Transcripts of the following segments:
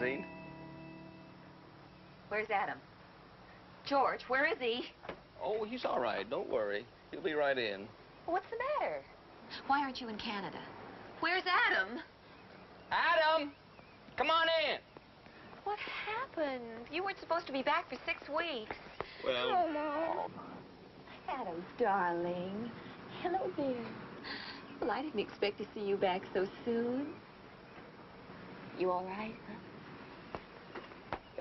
Francine. Where's Adam? George, where is he? Oh, he's all right. Don't worry. He'll be right in. What's the matter? Why aren't you in Canada? Where's Adam? Adam! Come on in. What happened? You weren't supposed to be back for 6 weeks. Well... Oh, Mom. Adam, darling. Hello, dear. Well, I didn't expect to see you back so soon. You all right, huh?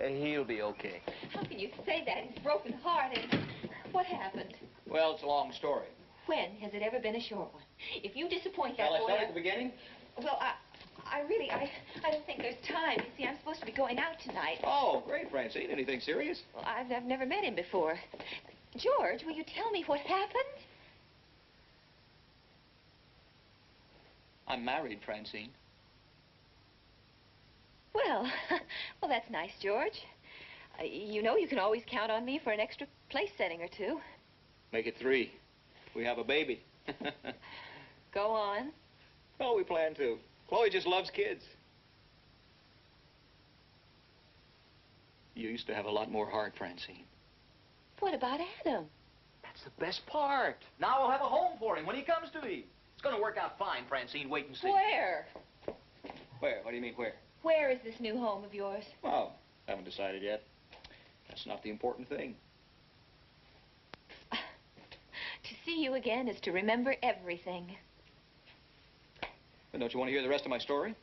He'll be okay. How can you say that? He's broken-hearted. What happened? Well, it's a long story. When has it ever been a short one? If you disappoint that Shall I boy... start at the beginning? Well, I don't think there's time. You see, I'm supposed to be going out tonight. Oh, great, Francine. Anything serious? Well, I've never met him before. George, will you tell me what happened? I'm married, Francine. Well, well, that's nice, George. You know you can always count on me for an extra place setting or two. Make it 3. We have a baby. Go on. Oh, we plan to. Chloe just loves kids. You used to have a lot more heart, Francine. What about Adam? That's the best part. Now we'll have a home for him when he comes to me. It's going to work out fine, Francine. Wait and see. Where? Where? What do you mean, where? Where is this new home of yours? Well, haven't decided yet. That's not the important thing. To see you again is to remember everything. But don't you want to hear the rest of my story?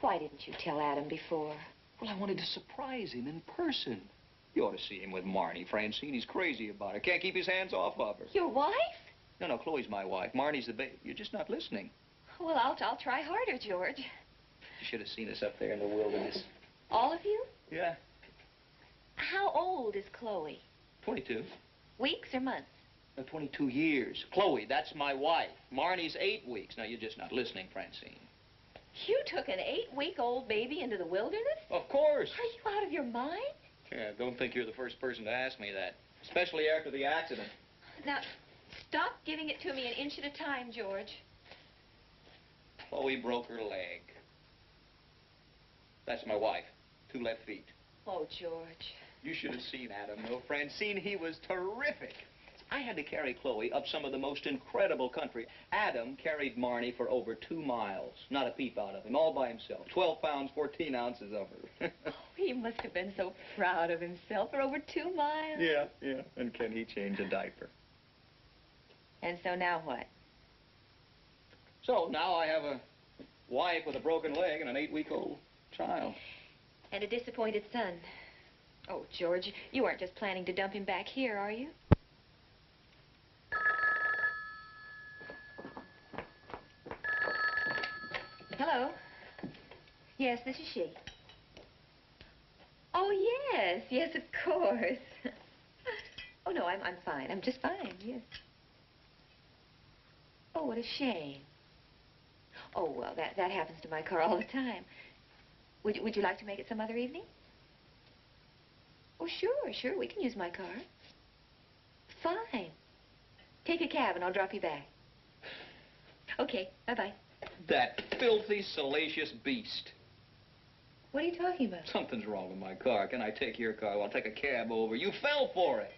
Why didn't you tell Adam before? Well, I wanted to surprise him in person. You ought to see him with Marnie, Francine. He's crazy about her. Can't keep his hands off of her. Your wife? No, Chloe's my wife. Marnie's the babe. You're just not listening. Well, I'll try harder, George. You should have seen us up there in the wilderness. All of you? Yeah. How old is Chloe? 22. Weeks or months? 22 years. Chloe, that's my wife. Marnie's 8 weeks. Now, you're just not listening, Francine. You took an 8-week-old baby into the wilderness? Of course. Are you out of your mind? Yeah, don't think you're the first person to ask me that. Especially after the accident. Now, stop giving it to me an inch at a time, George. Chloe broke her leg. That's my wife. 2 left feet. Oh, George. You should have seen Adam, though, Francine. He was terrific. I had to carry Chloe up some of the most incredible country. Adam carried Marnie for over 2 miles. Not a peep out of him, all by himself. 12 pounds, 14 ounces of her. Oh, he must have been so proud of himself for over 2 miles. Yeah. And can he change a diaper? And so now what? So now I have a wife with a broken leg and an 8-week-old child. And a disappointed son. Oh, George, you aren't just planning to dump him back here, are you? Hello? Yes, this is she. Oh, yes, of course. Oh, no, I'm fine. I'm just fine, yes. Oh, what a shame. Oh, well, that happens to my car all the time. Would you like to make it some other evening? Oh, sure, we can use my car. Fine. Take a cab and I'll drop you back. Okay, bye-bye. That filthy, salacious beast. What are you talking about? Something's wrong with my car. Can I take your car? I'll take a cab over. You fell for it.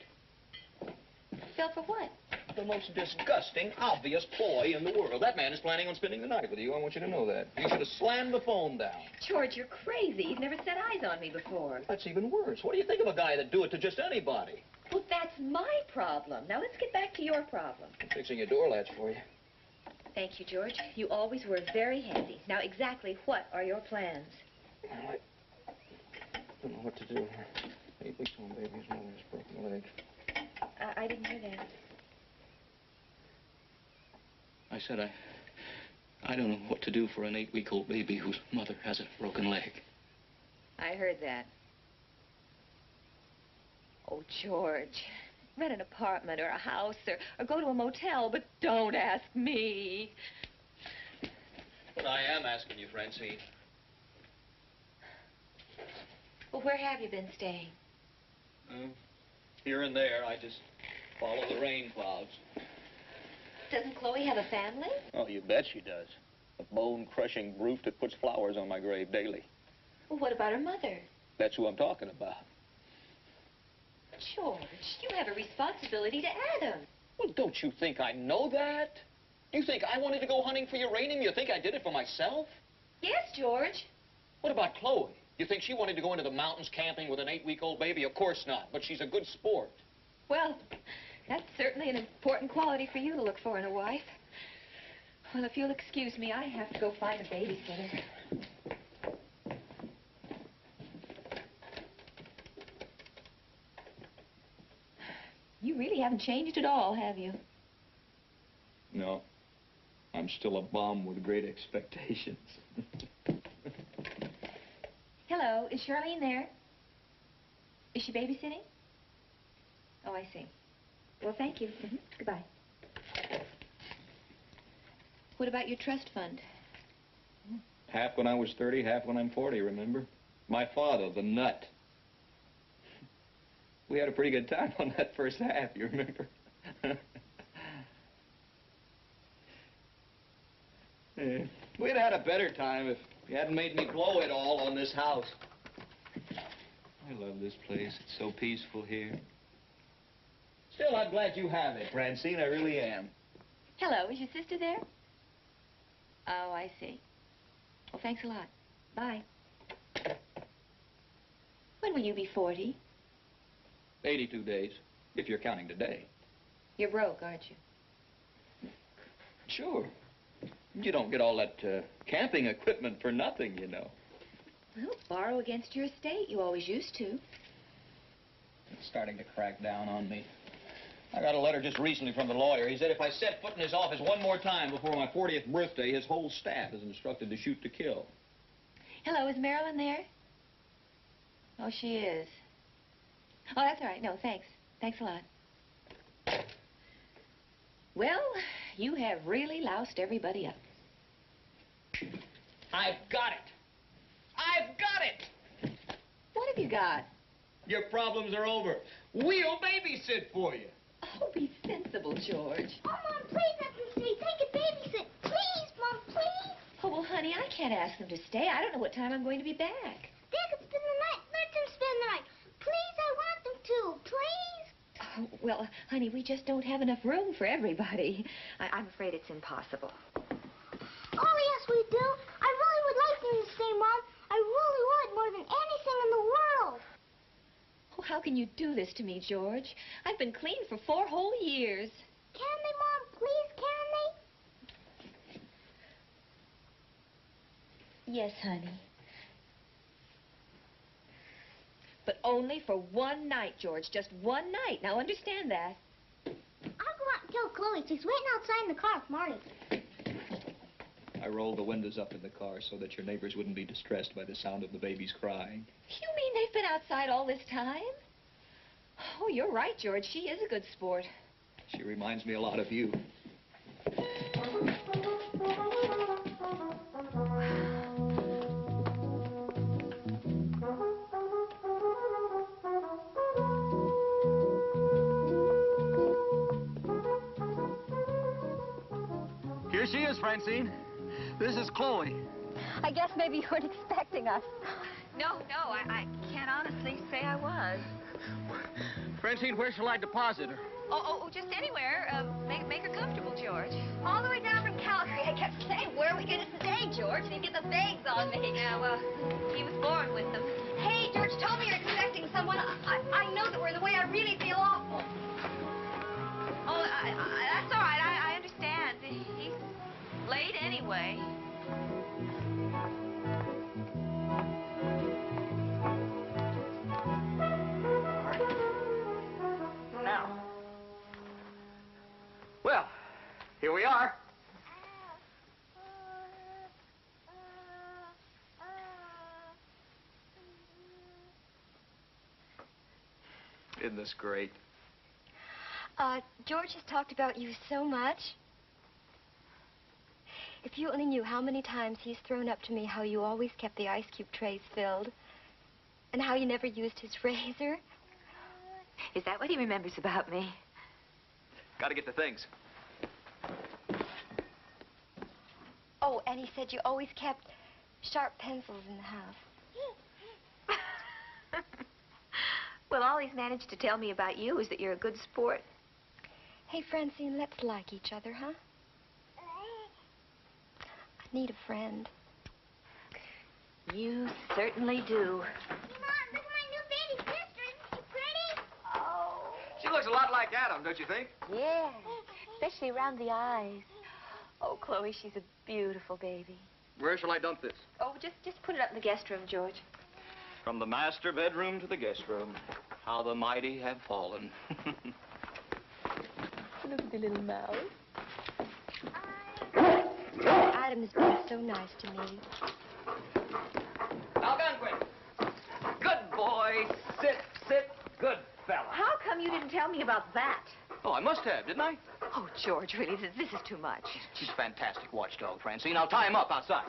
Fell for what? The most disgusting, obvious ploy in the world. That man is planning on spending the night with you. I want you to know that. You should have slammed the phone down. George, you're crazy. You've never set eyes on me before. That's even worse. What do you think of a guy that'd do it to just anybody? Well, that's my problem. Now, let's get back to your problem. I'm fixing your door latch for you. Thank you, George. You always were very handy. Now, exactly what are your plans? Well, I don't know what to do. 8 weeks old baby's mother's broken a leg. I didn't hear that. I said I don't know what to do for an 8-week-old baby whose mother has a broken leg. I heard that. Oh, George, rent an apartment or a house or go to a motel, but don't ask me. But I am asking you, Francine. Well, where have you been staying? Here and there. I just follow the rain clouds. Doesn't Chloe have a family? Oh, you bet she does. A bone-crushing brute that puts flowers on my grave daily. Well, what about her mother? That's who I'm talking about. George, you have a responsibility to Adam. Well, don't you think I know that? You think I wanted to go hunting for uranium? You think I did it for myself? Yes, George. What about Chloe? You think she wanted to go into the mountains camping with an 8-week-old baby? Of course not, but she's a good sport. Well, that's certainly an important quality for you to look for in a wife. Well, if you'll excuse me, I have to go find a babysitter. You really haven't changed at all, have you? No. I'm still a bum with great expectations. Hello, is Charlene there? Is she babysitting? Oh, I see. Well, thank you. Goodbye. What about your trust fund? Half when I was 30, half when I'm 40, remember? My father, the nut. We had a pretty good time on that first half, you remember? Yeah. We'd had a better time if you hadn't made me blow it all on this house. I love this place. It's so peaceful here. Still, I'm glad you have it, Francine. I really am. Hello, is your sister there? Oh, I see. Well, thanks a lot. Bye. When will you be 40? 82 days, if you're counting today. You're broke, aren't you? Sure. You don't get all that camping equipment for nothing, you know. Well, borrow against your estate. You always used to. It's starting to crack down on me. I got a letter just recently from the lawyer. He said if I set foot in his office one more time before my 40th birthday, his whole staff is instructed to shoot to kill. Hello, is Marilyn there? Oh, she is. Oh, that's all right. No, thanks. Thanks a lot. Well, you have really loused everybody up. I've got it. I've got it. What have you got? Your problems are over. We'll babysit for you. Oh, be sensible, George. Oh, Mom, please let them stay. Take a babysit. Please, Mom, please. Oh, well, honey, I can't ask them to stay. I don't know what time I'm going to be back. They could spend the night. Let them spend the night. Please, I want them to. Please. Oh, well, honey, we just don't have enough room for everybody. I'm afraid it's impossible. Oh, yes, we do. I really would like them to stay, Mom. I really would, more than anything in the world. Oh, how can you do this to me, George? I've been clean for 4 whole years. Can they, Mom? Please, can they? Yes, honey. But only for one night, George. Just one night. Now, understand that. I'll go out and tell Chloe. She's waiting outside in the car with Marty. I rolled the windows up in the car so that your neighbors wouldn't be distressed by the sound of the babies crying. You mean they've been outside all this time? Oh, you're right, George. She is a good sport. She reminds me a lot of you. Here she is, Francine. This is Chloe. I guess maybe you weren't expecting us. No, I can't honestly say I was. Francine, where shall I deposit her? Oh, just anywhere. Make her comfortable, George. All the way down from Calgary, I kept saying, where are we going to stay, George? And he'd get the bags on me. Yeah, well, he was born with them. Hey, George told me you're expecting someone. I know that we're the way I really feel awful. Oh, that's all right. I understand. He's late anyway. Now. Well, here we are. Isn't this great? George has talked about you so much. If you only knew how many times he's thrown up to me how you always kept the ice cube trays filled, and how you never used his razor. Is that what he remembers about me? Gotta get the things. Oh, and he said you always kept sharp pencils in the house. he's managed to tell me about you is that you're a good sport. Hey, Francine, let's like each other, huh? I need a friend. You certainly do. Mom, look at my new baby sister. Isn't she pretty? Oh. She looks a lot like Adam, don't you think? Yeah, especially around the eyes. Oh, Chloe, she's a beautiful baby. Where shall I dump this? Oh, just put it up in the guest room, George. From the master bedroom to the guest room, how the mighty have fallen. Look at the little mouse. Adam has been so nice to me. Algonquin! Good boy. Sit, sit. Good fella. How come you didn't tell me about that? Oh, I must have, didn't I? Oh, George, really, this is too much. She's a fantastic watchdog, Francine. I'll tie him up outside.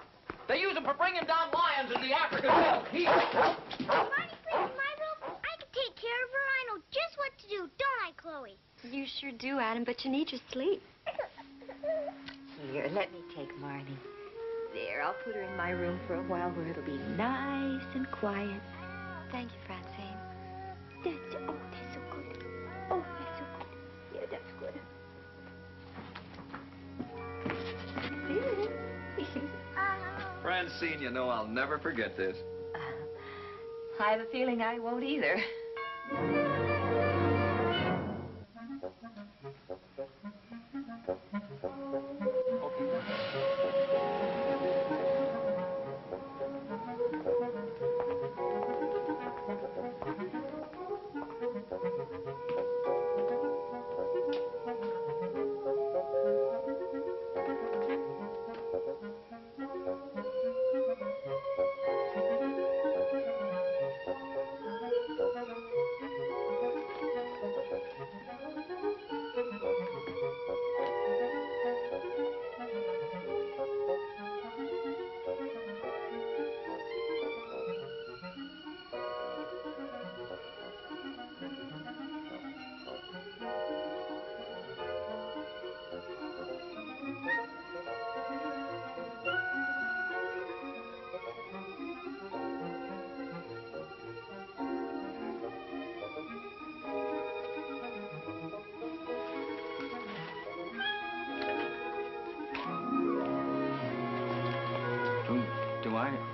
They use him for bringing down lions in the African wild. Marty sleeps in my room. I can take care of her. I know just what to do, don't I, Chloe? You sure do, Adam, but you need your sleep. Here, let me take Marnie. There, I'll put her in my room for a while where it'll be nice and quiet. Thank you, Francine. That's so good. Oh, that's so good. Yeah, that's good. Francine, you know I'll never forget this. I have a feeling I won't either.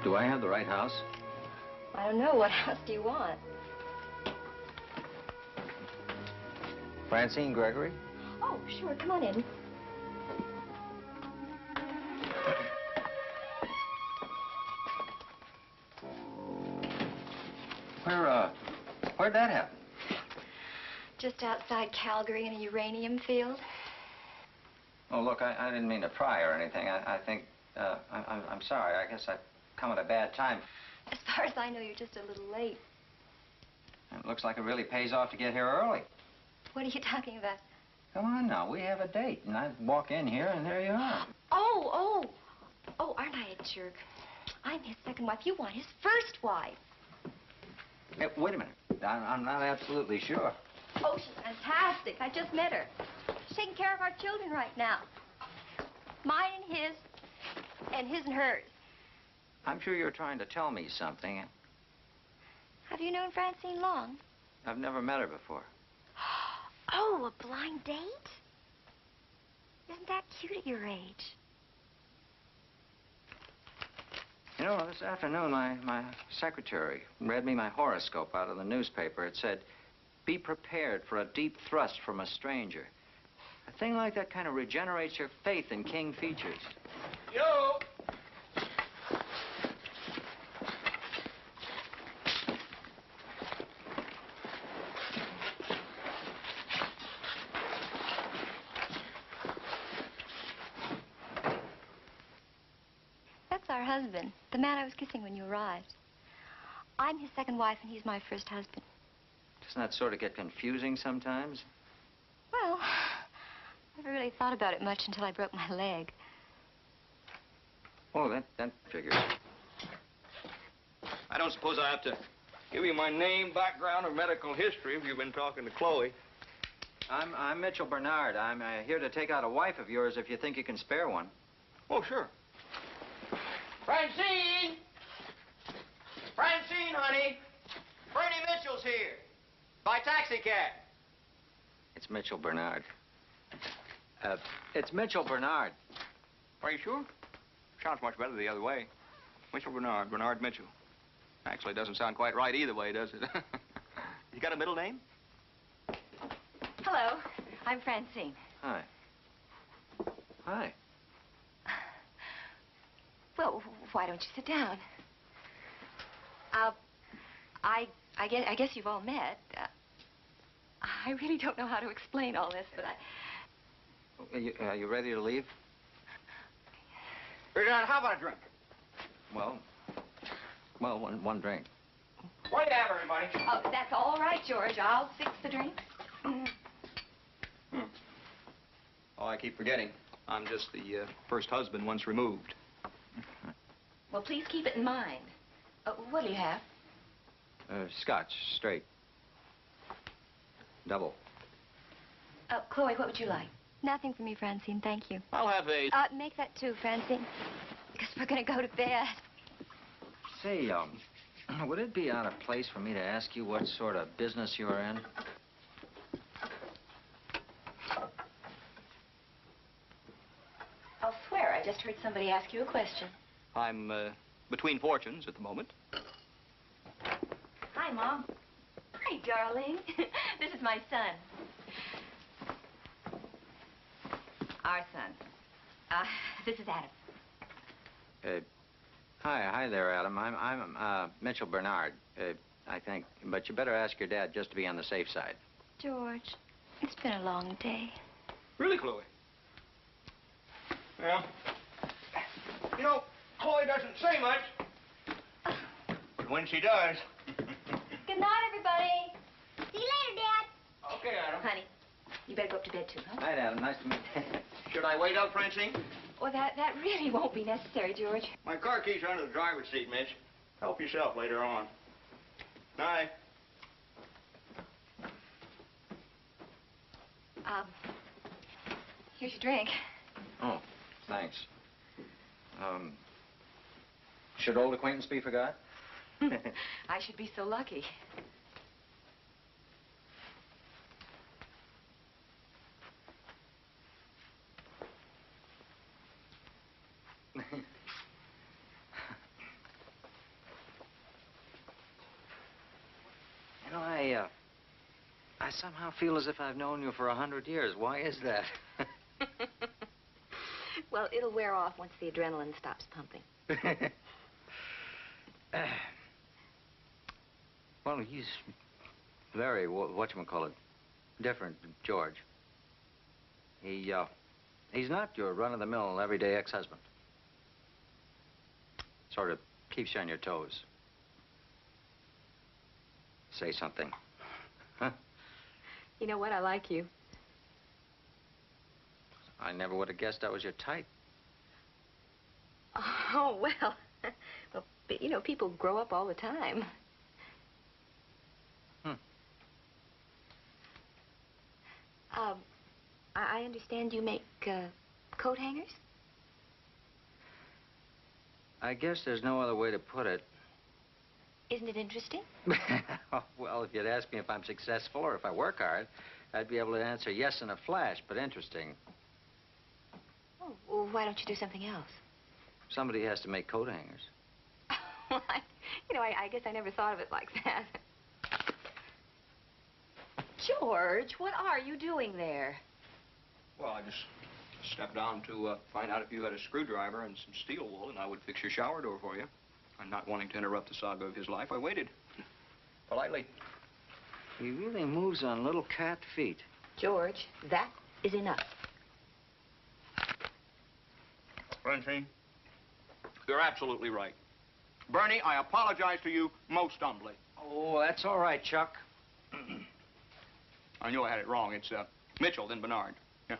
Do I have the right house? I don't know. What else do you want? Francine Gregory? Oh, sure. Come on in. Where'd that happen? Just outside Calgary in a uranium field. Oh, look, I didn't mean to pry or anything. I think, I'm sorry. I guess I've come at a bad time. As far as I know, you're just a little late. It looks like it really pays off to get here early. What are you talking about? Come on now, we have a date, and I walk in here, and there you are. Oh, aren't I a jerk? I'm his second wife. You want his first wife. Hey, wait a minute. I'm not absolutely sure. Oh, she's fantastic. I just met her. She's taking care of our children right now. Mine and his and hers. I'm sure you're trying to tell me something. Have you known Francine long? I've never met her before. Oh, a blind date? Isn't that cute at your age? You know, this afternoon, my secretary read me my horoscope out of the newspaper. It said, be prepared for a deep thrust from a stranger. A thing like that kind of regenerates your faith in king features. Yo! That's our husband, the man I was kissing when you arrived. I'm his second wife, and he's my first husband. Doesn't that sort of get confusing sometimes? Well, I never really thought about it much until I broke my leg. Oh, that figures. I don't suppose I have to give you my name, background, or medical history if you've been talking to Chloe. I'm Mitchell Bernard. I'm here to take out a wife of yours if you think you can spare one. Oh, sure. Francine! Francine, honey! Bernie Mitchell's here. By taxi cab. It's Mitchell Bernard. It's Mitchell Bernard. Are you sure? Sounds much better the other way. Mitchell Bernard, Bernard Mitchell. Actually, doesn't sound quite right either way, does it? You got a middle name? Hello, I'm Francine. Hi. Hi. Well, why don't you sit down? I guess you've all met. I really don't know how to explain all this, but Are you ready to leave? Bernard, how about a drink? Well, one drink. What do you have, everybody? Oh, that's all right, George. I'll fix the drinks. Oh, I keep forgetting. I'm just the first husband once removed. Well, please keep it in mind. What do you have? Scotch, straight. Double. Chloe, what would you like? Nothing for me, Francine, thank you. I'll have a... Make that too, Francine. Because we're going to go to bed. Say, would it be out of place for me to ask you what sort of business you're in? I'll swear I just heard somebody ask you a question. I'm between fortunes at the moment. Hi, Mom. Hi, darling. This is my son. Our son. This is Adam. Hi there, Adam. I'm Mitchell Bernard, I think. But you better ask your dad just to be on the safe side. George, it's been a long day. Really, Chloe? Yeah. You know, Chloe doesn't say much. But when she does... Good night, everybody. See you later, Dad. Okay, Adam. Honey, you better go up to bed, too, huh? Night, Adam. Nice to meet you. Should I wait up, Francine? Well, that really won't be necessary, George. My car keys are under the driver's seat, Mitch. Help yourself later on. Night. Here's your drink. Oh, thanks. Should old acquaintance be forgot? I should be so lucky. You know, I somehow feel as if I've known you for 100 years. Why is that? Well, it'll wear off once the adrenaline stops pumping. Well, he's very, whatchamacallit, different, George. He's not your run-of-the-mill, everyday ex-husband. Sort of keeps you on your toes. Say something. Huh? You know what? I like you. I never would have guessed that was your type. Oh, well. Well, but, you know, people grow up all the time. I understand you make coat hangers? I guess there's no other way to put it. Isn't it interesting? Well, if you'd ask me if I'm successful or if I work hard, I'd be able to answer yes in a flash, but interesting. Oh, well, why don't you do something else? Somebody has to make coat hangers. Well, I guess I never thought of it like that. George, what are you doing there? Well, I just stepped down to find out if you had a screwdriver and some steel wool, and I would fix your shower door for you. And not wanting to interrupt the saga of his life, I waited. Politely. He really moves on little cat feet. George, that is enough. Francine, you're absolutely right. Bernie, I apologize to you most humbly. Oh, that's all right, Chuck. I knew I had it wrong. It's Mitchell, then Bernard. Yeah.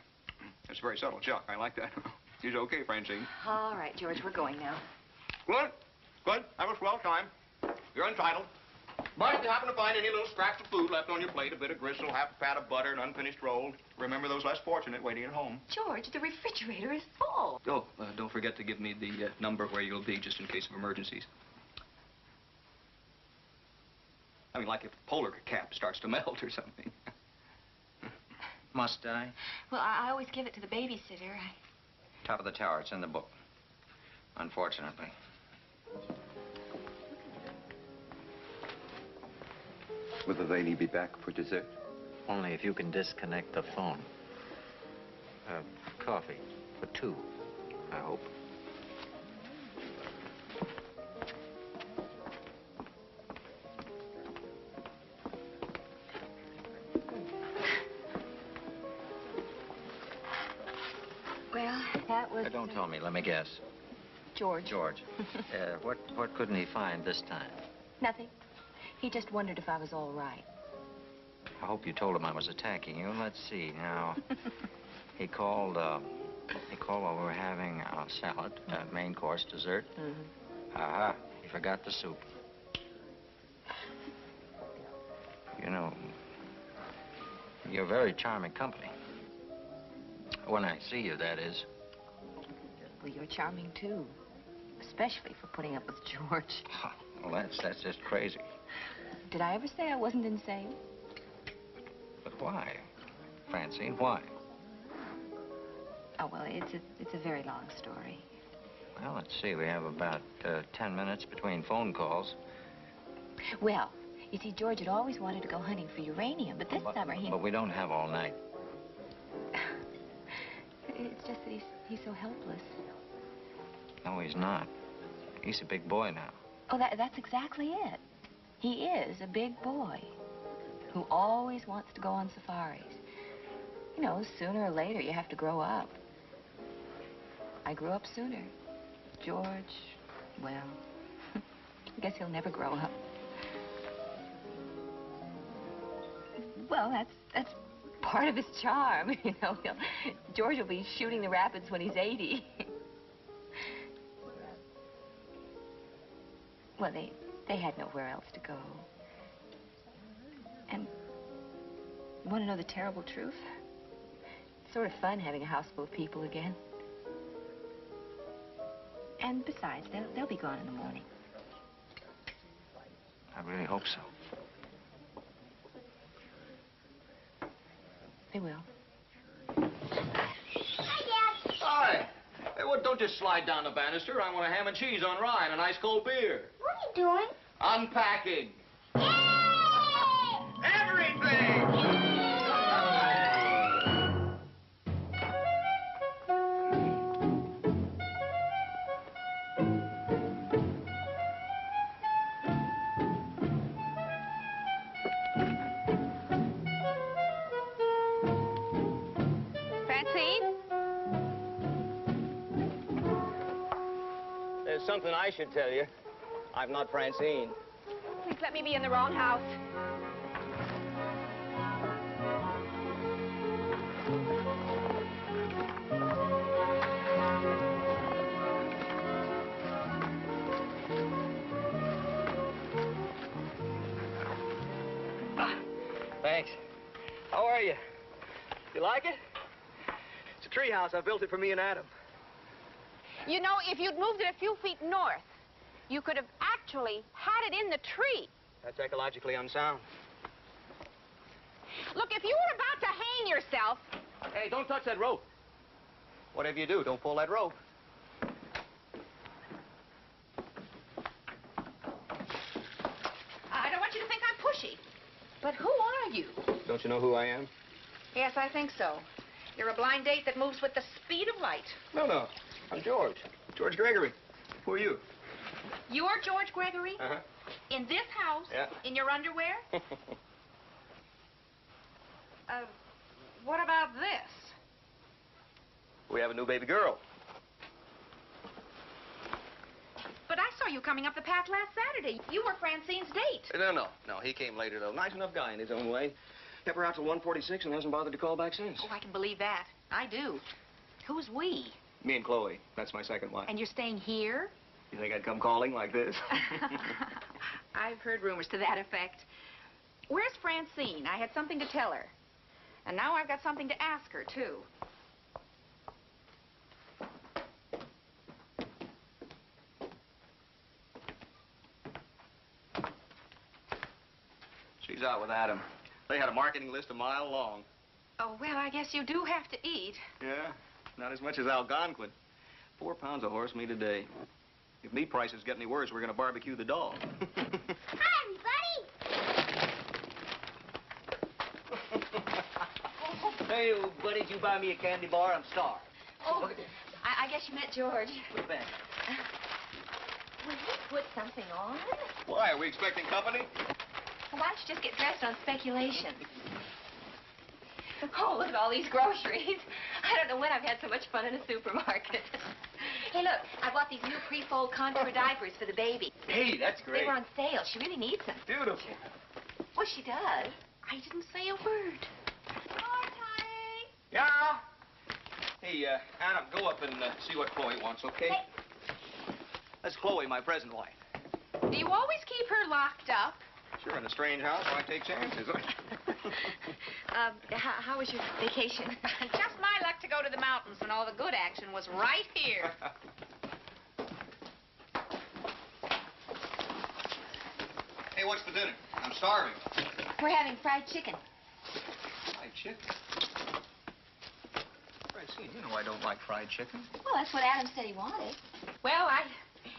It's very subtle, Chuck. I like that. He's okay, Francine. All right, George, we're going now. Good. Good. Have a swell time. You're entitled. But if you happen to find any little scraps of food left on your plate, a bit of gristle, half a pat of butter, an unfinished roll, remember those less fortunate waiting at home. George, the refrigerator is full. Oh, don't forget to give me the number where you'll be just in case of emergencies. I mean, like if a polar cap starts to melt or something. Must I? Well, I always give it to the babysitter. Top of the tower. It's in the book. Unfortunately. Will the lady be back for dessert? Only if you can disconnect the phone. Coffee for two, I hope. Well, that was... Don't tell me. Let me guess. George. George. What couldn't he find this time? Nothing. He just wondered if I was all right. I hope you told him I was attacking you. Let's see now. He called while we were having a salad, main course, dessert. Mm-hmm. Aha, he forgot the soup. You know, you're very charming company. When I see you, that is. Well, you're charming, too. Especially for putting up with George. Well, that's just crazy. Did I ever say I wasn't insane? But why? Francine, why? Oh, well, it's a very long story. Well, let's see. We have about 10 minutes between phone calls. Well, you see, George had always wanted to go hunting for uranium, but this summer he... But we don't have all night. It's just that he's so helpless. No, he's not. He's a big boy now. Oh, that's exactly it. He is a big boy who always wants to go on safaris. You know, sooner or later, you have to grow up. I grew up sooner. George, well, I guess he'll never grow up. Well, that's part of his charm, you know. George will be shooting the rapids when he's 80. Well, they had nowhere else to go. And you want to know the terrible truth? It's sort of fun having a house full of people again. And besides, they'll be gone in the morning. I really hope so. They will. Hi, Dad. Hi. Hey, well, don't just slide down the banister. I want a ham and cheese on rye and a nice cold beer. What are you doing? Unpacking. Yay! Everything! Francine? There's something I should tell you. I'm not Francine. Please let me be in the wrong house. Thanks. How are you? You like it? It's a tree house. I built it for me and Adam. You know, if you'd moved it a few feet north, you could have actually had it in the tree. That's ecologically unsound. Look, if you were about to hang yourself... Hey, don't touch that rope. Whatever you do, don't pull that rope. I don't want you to think I'm pushy. But who are you? Don't you know who I am? Yes, I think so. You're a blind date that moves with the speed of light. No. I'm George. George Gregory. Who are you? You're George Gregory? Uh-huh. In this house? Yeah. In your underwear? What about this? We have a new baby girl. But I saw you coming up the path last Saturday. You were Francine's date. No. He came later, though. Nice enough guy in his own way. Kept her out till 1:46 and hasn't bothered to call back since. Oh, I can believe that. I do. Who's we? Me and Chloe. That's my second wife. And you're staying here? You think I'd come calling like this? I've heard rumors to that effect. Where's Francine? I had something to tell her. And now I've got something to ask her, too. She's out with Adam. They had a marketing list a mile long. Oh, well, I guess you do have to eat. Yeah, not as much as Algonquin. 4 pounds of horse meat a day. If meat prices get any worse, we're going to barbecue the dog. Hi, everybody. Hey, buddy, did you buy me a candy bar? I'm starved. Oh, I guess you met George. Look back. Will you put something on? Why, are we expecting company? Why don't you just get dressed on speculation? Oh, look at all these groceries. I don't know when I've had so much fun in a supermarket. Hey, look, I bought these new pre-fold contour diapers for the baby. Hey, that's great. They were on sale. She really needs them. Beautiful. Well, she does. I didn't say a word. Yeah? Hey, Adam, go up and see what Chloe wants, okay? Hey. That's Chloe, my present wife. Do you always keep her locked up? Sure, in a strange house, why take chances? How was your vacation? Just my luck to go to the mountains when all the good action was right here. Hey, what's for dinner? I'm starving. We're having fried chicken. Fried chicken? Francine, you know I don't like fried chicken. Well, that's what Adam said he wanted. Well, I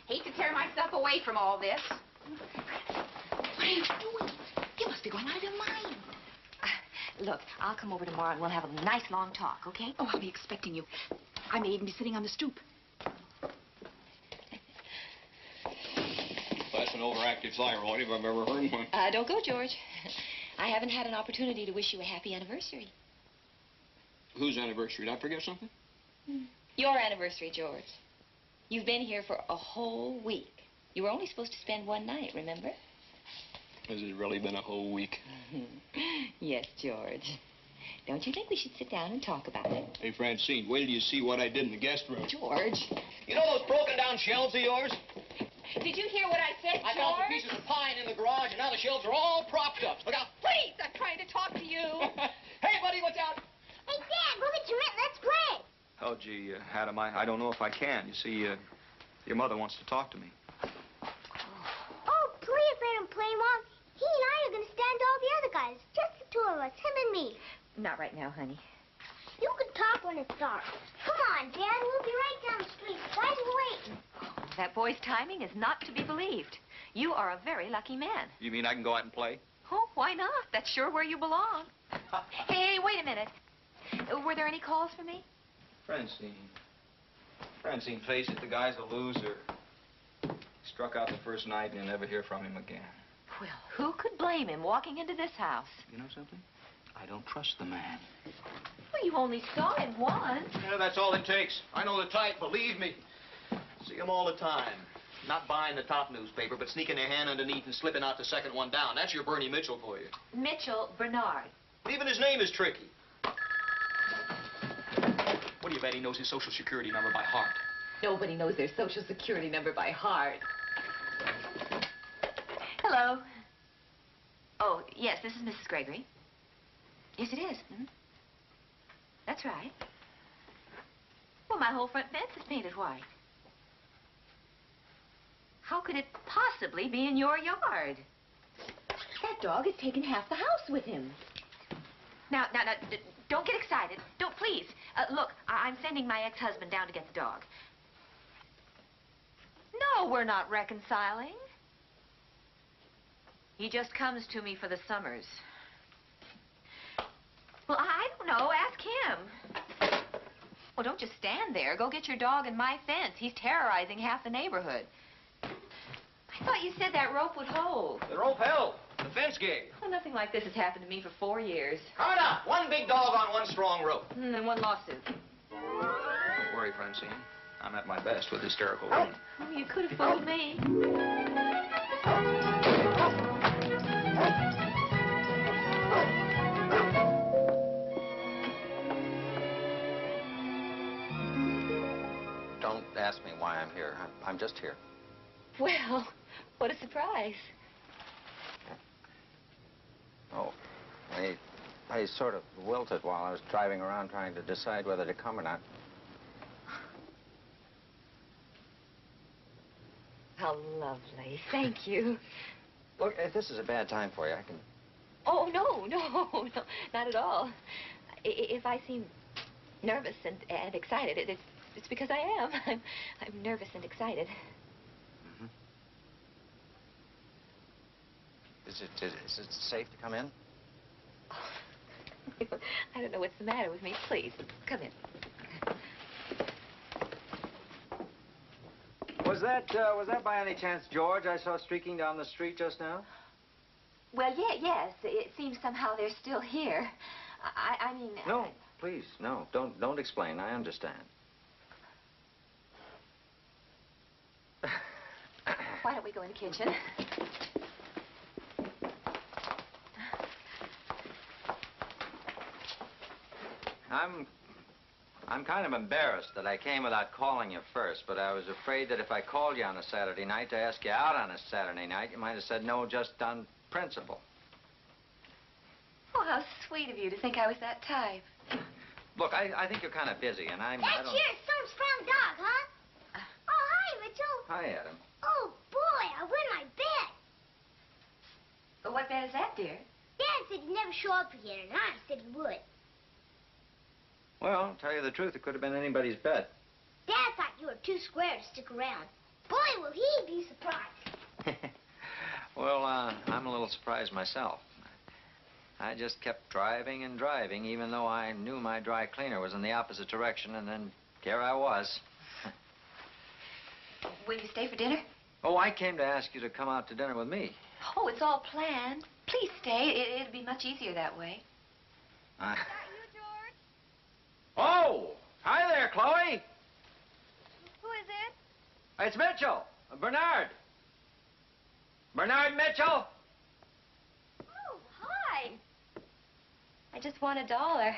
hate to tear myself away from all this. What are you doing? You must be going out of your mind. Look, I'll come over tomorrow and we'll have a nice long talk, okay? Oh, I'll be expecting you. I may even be sitting on the stoop. That's an overactive thyroid if I've ever heard one. Don't go, George. I haven't had an opportunity to wish you a happy anniversary. Whose anniversary? Did I forget something? Your anniversary, George. You've been here for a whole week. You were only supposed to spend one night, remember? Has it really been a whole week? Yes, George. Don't you think we should sit down and talk about it? Hey, Francine, wait till you see what I did in the guest room. George. You know those broken down shelves of yours? Did you hear what I said, I found some pieces of pine in the garage, and now the shelves are all propped up. Look out. Please, I'm trying to talk to you. Hey, buddy, watch out. Hey, Dad, go get your mitt. Let's play. Oh, gee, Adam, I don't know if I can. You see, your mother wants to talk to me. Oh, please let him play, Mom. He and I are going to stand all the other guys. Just the two of us, him and me. Not right now, honey. You can talk when it's dark. Come on, Dad. We'll be right down the street. Guys are waiting. That boy's timing is not to be believed. You are a very lucky man. You mean I can go out and play? Oh, why not? That's sure where you belong. Hey, wait a minute. Were there any calls for me? Francine. Francine, face it, the guy's a loser. Struck out the first night and you'll never hear from him again. Well, who could blame him walking into this house? You know something? I don't trust the man. Well, you only saw him once. Yeah, that's all it takes. I know the type, believe me. See him all the time. Not buying the top newspaper, but sneaking their hand underneath and slipping out the second one down. That's your Bernie Mitchell for you. Mitchell Bernard. Even his name is tricky. What do you bet he knows his Social Security number by heart? Nobody knows their Social Security number by heart. Hello. Oh, yes, this is Mrs. Gregory. Yes, it is. That's right. Well, my whole front fence is painted white. How could it possibly be in your yard? That dog has taken half the house with him. Now, don't get excited. Don't, please. Look, I'm sending my ex-husband down to get the dog. No, we're not reconciling. He just comes to me for the summers. Well, I don't know. Ask him. Well, don't just stand there. Go get your dog in my fence. He's terrorizing half the neighborhood. I thought you said that rope would hold. The rope held. The fence gave. Well, nothing like this has happened to me for 4 years. Coming up. One big dog on one strong rope. And one lawsuit. Don't worry, Francine. I'm at my best with hysterical women. Oh, you could have fooled me. Don't ask me why I'm here. I'm just here. Well, what a surprise. Oh, I sort of wilted while I was driving around trying to decide whether to come or not. How lovely. Thank you. Look, if this is a bad time for you, I can Oh, no, no, not at all. If I seem nervous and excited, it's because I am. I'm nervous and excited. Mm-hmm. Is it safe to come in? Oh, I don't know what's the matter with me. Please, come in. Was that by any chance George I saw streaking down the street just now? Well, yes. It seems somehow they're still here. I mean... No, please, no. Don't explain. I understand. Why don't we go in the kitchen? I'm kind of embarrassed that I came without calling you first, but I was afraid that if I called you on a Saturday night to ask you out on a Saturday night, you might have said no just on principle. Oh, how sweet of you to think I was that type. Look, I think you're kind of busy, and I That's don't... your son's brown dog, huh? Oh, hi, Mitchell. Hi, Adam. Oh, boy, I win my bet. But what bet is that, dear? Dad said he'd never show up again, and I said he would. Well, tell you the truth, it could have been anybody's bet. Dad thought you were too square to stick around. Boy, will he be surprised. Well, I'm a little surprised myself. I just kept driving and driving, even though I knew my dry cleaner was in the opposite direction, and then here I was. Will you stay for dinner? Oh, I came to ask you to come out to dinner with me. Oh, it's all planned. Please stay. It'll be much easier that way. Oh! Hi there, Chloe! Who is it? It's Mitchell. Bernard. Bernard Mitchell. Oh, hi. I just want $1.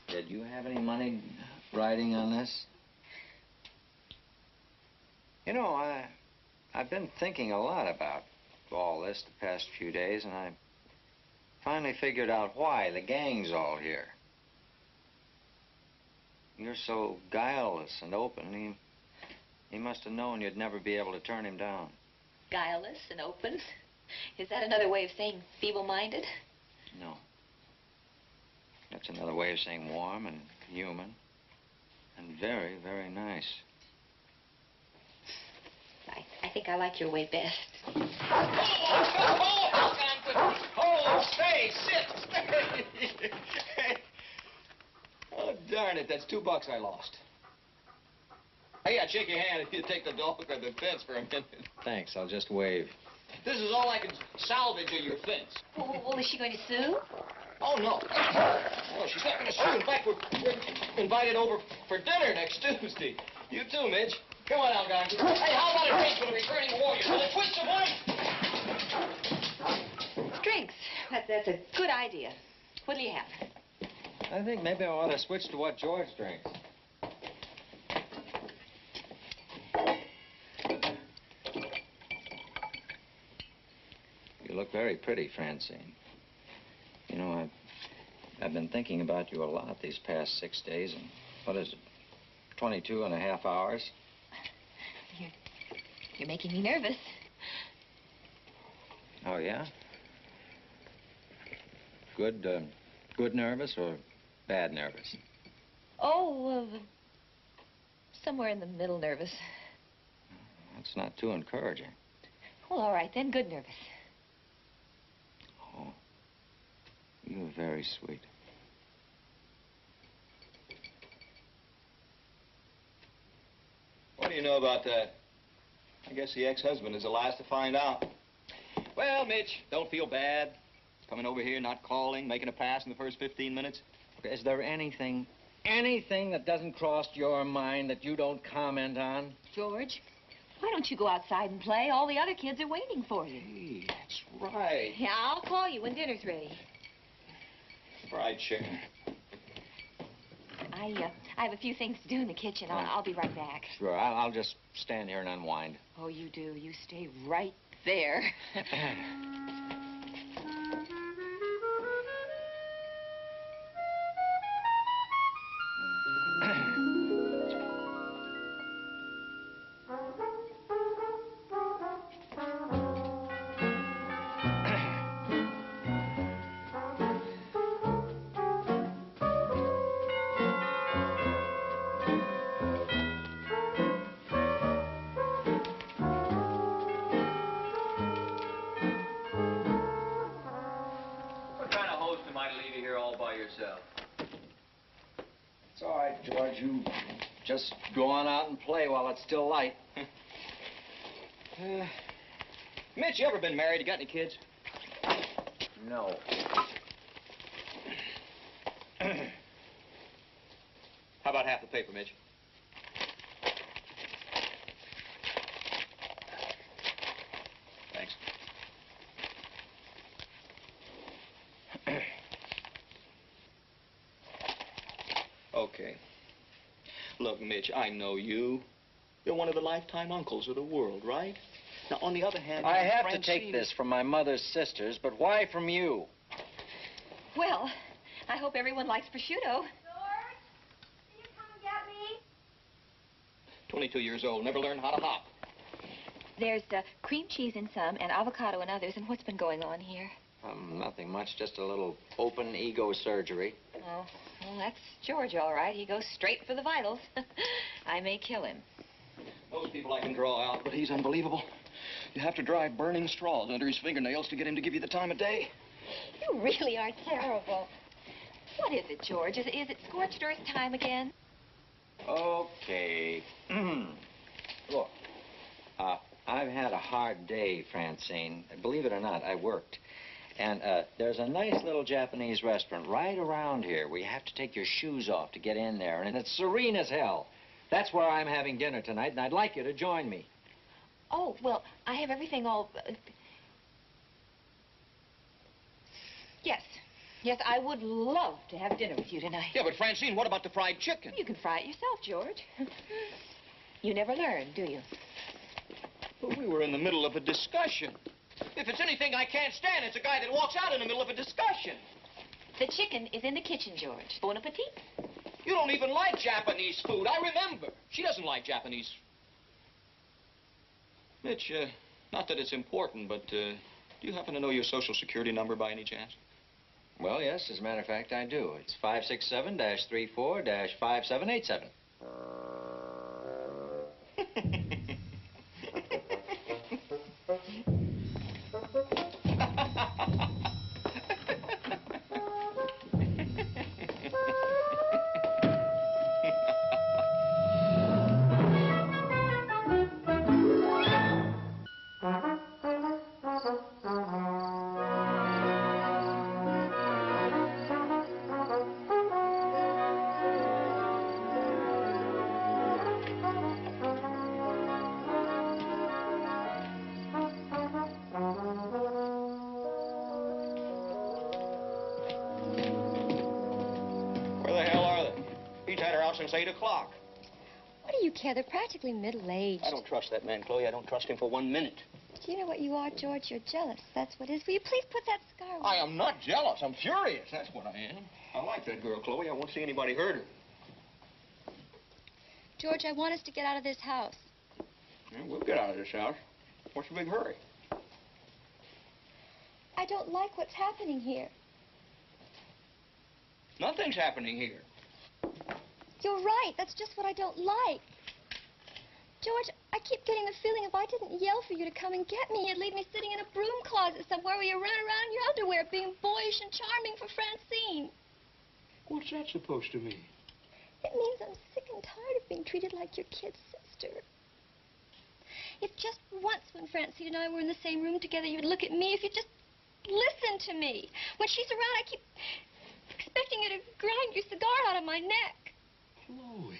Did you have any money riding on this? You know, I've been thinking a lot about all this the past few days, and I finally figured out why the gang's all here. You're so guileless and open. He must have known you'd never be able to turn him down. Guileless and open? Is that another way of saying feeble-minded? No. That's another way of saying warm and human and very, very nice. I think I like your way best. Oh, stay, sit. Oh, darn it, that's $2 I lost. Hey, I'd shake your hand if you'd take the dog or the fence for a minute. Thanks, I'll just wave. This is all I can salvage of your fence. Well, is she going to sue? Oh, no. No, she's not going to sue. In fact, we're invited over for dinner next Tuesday. You too, Mitch. Come on, Algonquin. Hey, how about a drink for the returning warriors? Will it twist of one? Drinks. That's a good idea. What'll you have? I think maybe I ought to switch to what George drinks. You look very pretty, Francine. You know, I've been thinking about you a lot these past 6 days, and what is it, 22 and a half hours? You're making me nervous. Oh, yeah? Good nervous or bad nervous? Oh, somewhere in the middle nervous. That's not too encouraging. Well, all right then, good nervous. Oh, you're very sweet. What do you know about that? I guess the ex-husband is the last to find out. Well, Mitch, don't feel bad. Coming over here, not calling, making a pass in the first 15 minutes. Is there anything that doesn't cross your mind that you don't comment on? George, why don't you go outside and play? All the other kids are waiting for you. Hey, that's right. Yeah, I'll call you when dinner's ready. Right, sure. I have a few things to do in the kitchen. I'll be right back. Sure, I'll just stand here and unwind. Oh, you do. You stay right there. why'd you just go on out and play while it's still light? Mitch, you ever been married? You got any kids? No. How about half the paper, Mitch? Thanks. Okay. Look, Mitch, I know you. You're one of the lifetime uncles of the world, right? Now, on the other hand... I have to Francine take this from my mother's sisters, but why from you? Well, I hope everyone likes prosciutto. George, can you come and get me? 22 years old, never learned how to hop. There's cream cheese in some and avocado in others. And what's been going on here? Nothing much, just a little open ego surgery. Oh, well, that's George, all right. He goes straight for the vitals. I may kill him. Most people I can draw out, but he's unbelievable. You have to drive burning straws under his fingernails to get him to give you the time of day. You really are terrible. What is it, George? Is it scorched earth time again? Okay. Look, I've had a hard day, Francine. Believe it or not, I worked. And there's a nice little Japanese restaurant right around here where you have to take your shoes off to get in there, and it's serene as hell. That's where I'm having dinner tonight, and I'd like you to join me. Oh, well, I have everything all... Yes. Yes, I would love to have dinner with you tonight. Yeah, but Francine, what about the fried chicken? You can fry it yourself, George. You never learn, do you? But we were in the middle of a discussion. If it's anything I can't stand, it's a guy that walks out in the middle of a discussion. The chicken is in the kitchen, George. Bon appetit. You don't even like Japanese food. I remember. She doesn't like Japanese. Mitch, not that it's important, but do you happen to know your Social Security number by any chance? Well, yes, as a matter of fact, I do. It's 567-34-5787. Where the hell are they? He's had her out since 8 o'clock. What do you care? They're practically middle-aged. I don't trust that man, Chloe. I don't trust him for 1 minute. Do you know what you are, George? You're jealous. That's what it is. Will you please put that scar away? I am not jealous. I'm furious. That's what I am. I like that girl, Chloe. I won't see anybody hurt her. George, I want us to get out of this house. Yeah, we'll get out of this house. What's the big hurry? I don't like what's happening here. Nothing's happening here. You're right. That's just what I don't like. George, I keep getting the feeling if I didn't yell for you to come and get me, you'd leave me sitting in a broom closet somewhere where you run around in your underwear being boyish and charming for Francine. What's that supposed to mean? It means I'm sick and tired of being treated like your kid sister. If just once when Francine and I were in the same room together, you'd look at me, if you'd just listen to me. When she's around, I keep expecting you to grind your cigar out of my neck. Chloe.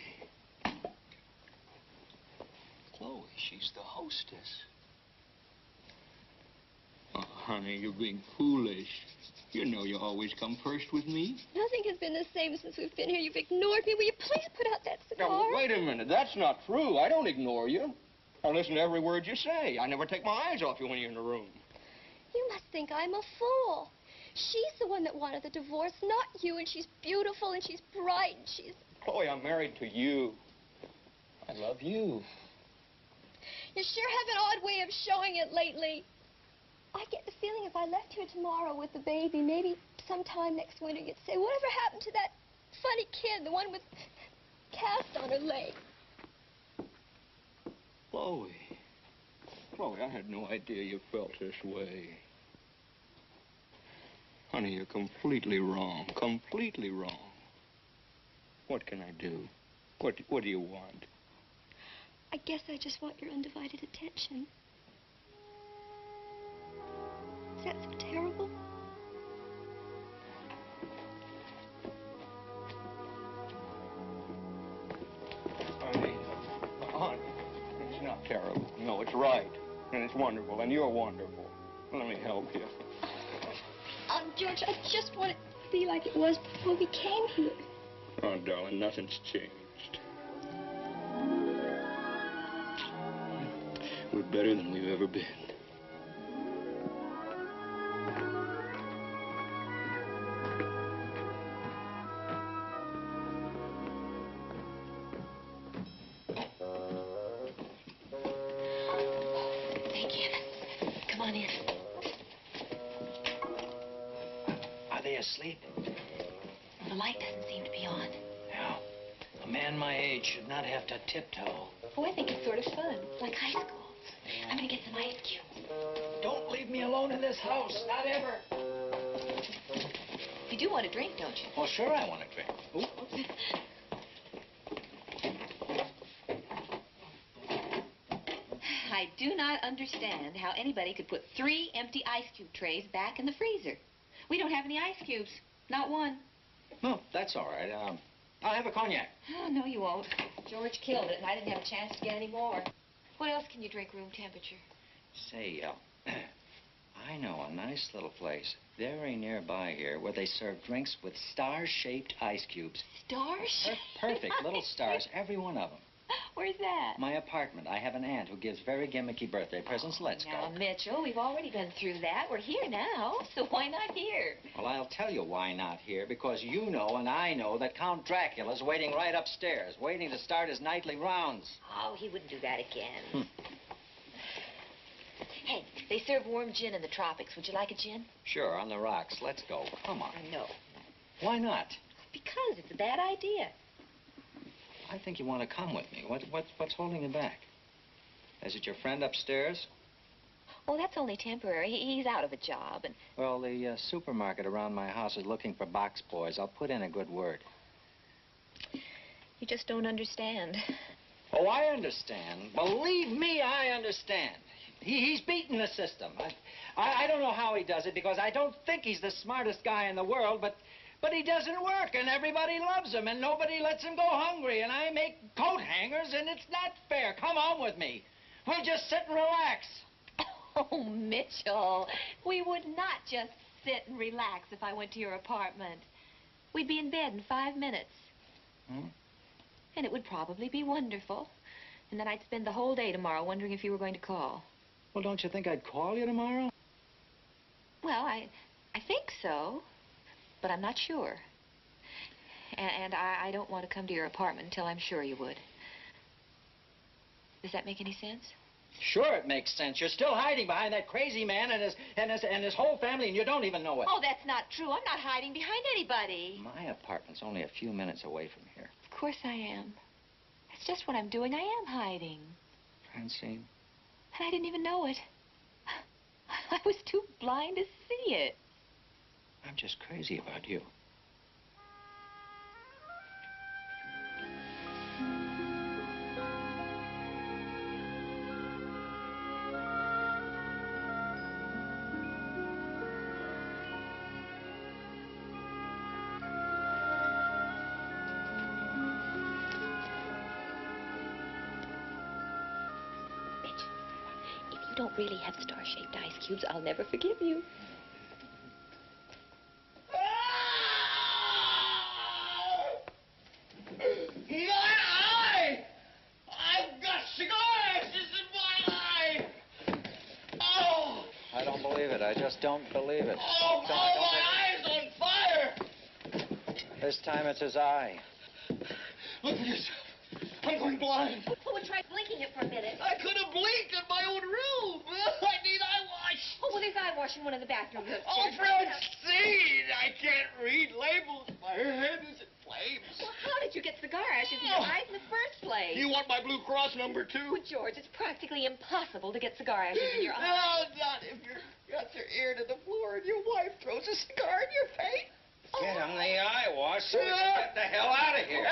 Chloe, she's the hostess. Oh, honey, you're being foolish. You know you always come first with me. Nothing has been the same since we've been here. You've ignored me. Will you please put out that cigar? Now, wait a minute. That's not true. I don't ignore you. I listen to every word you say. I never take my eyes off you when you're in the room. You must think I'm a fool. She's the one that wanted the divorce, not you, and she's beautiful, and she's bright, and she's... Chloe, I'm married to you. I love you. You sure have an odd way of showing it lately. I get the feeling if I left here tomorrow with the baby, maybe sometime next winter, you'd say, whatever happened to that funny kid, the one with cast on her leg? Chloe. Chloe, I had no idea you felt this way. Honey, you're completely wrong. Completely wrong. What can I do? What do you want? I guess I just want your undivided attention. Is that so terrible? Honey, it's not terrible. No, it's right. And it's wonderful. And you're wonderful. Let me help you. George, I just want it to be like it was before we came here. Oh, darling, nothing's changed. We're better than we've ever been. Thank you. Come on in. Are they asleep? The light doesn't seem to be on. No. A man my age should not have to tiptoe. Oh, I think it's sort of fun, like high school. I'm gonna get some ice cubes. Don't leave me alone in this house. Not ever. You do want a drink, don't you? Well, sure I want a drink. I do not understand how anybody could put 3 empty ice cube trays back in the freezer. We don't have any ice cubes. Not one. No, that's all right. I'll have a cognac. Oh, no, you won't. George killed it, and I didn't have a chance to get any more. What else can you drink room temperature? Say, I know a nice little place very nearby here where they serve drinks with star-shaped ice cubes. Stars? Perfect little stars, every one of them. Where's that? My apartment. I have an aunt who gives very gimmicky birthday presents. Let's Now, go. Mitchell, we've already been through that. We're here now, so why not here? Well, I'll tell you why not here, because you know and I know that Count Dracula's waiting right upstairs, waiting to start his nightly rounds. Oh, he wouldn't do that again. Hey, they serve warm gin in the tropics. Would you like a gin? Sure, on the rocks. Let's go. Come on. No. Why not? Because it's a bad idea. I think you want to come with me. What's holding you back? Is it your friend upstairs? Oh, that's only temporary. He's out of a job, and... Well, the supermarket around my house is looking for box boys. I'll put in a good word. You just don't understand. Oh, I understand. Believe me, I understand. He's beaten the system. I don't know how he does it, because I don't think he's the smartest guy in the world, but he doesn't work, and everybody loves him, and nobody lets him go hungry, and I make coat hangers, and it's not fair. Come on with me. We'll just sit and relax. Oh, Mitchell, we would not just sit and relax if I went to your apartment. We'd be in bed in 5 minutes. And it would probably be wonderful. And then I'd spend the whole day tomorrow wondering if you were going to call. Well, don't you think I'd call you tomorrow? Well, I think so. But I'm not sure. And I don't want to come to your apartment until I'm sure you would. Does that make any sense? Sure it makes sense. You're still hiding behind that crazy man and his whole family, and you don't even know it. Oh, that's not true. I'm not hiding behind anybody. My apartment's only a few minutes away from here. Of course I am. That's just what I'm doing. I am hiding. Francine? And I didn't even know it. I was too blind to see it. I'm just crazy about you. If you don't really have star-shaped ice cubes, I'll never forgive you. I don't believe it. I just don't believe it. Oh, my eye's on fire! This time it's his eye. Look at this. I'm going blind. Well, try blinking it for a minute. I could have blinked in my own room. I need eye wash. Oh, well, there's eye wash in one of the bathrooms upstairs. Oh, Francine, I can't read labels. My head is in flames. Well, how did you get cigar ashes in your eyes in the first place? You want my Blue Cross number 2? Oh, George, it's practically impossible to get cigar ashes in your eyes. No, not if you got your ear to the floor and your wife throws a cigar in your face. Get him the eye wash so we can get the hell out of here.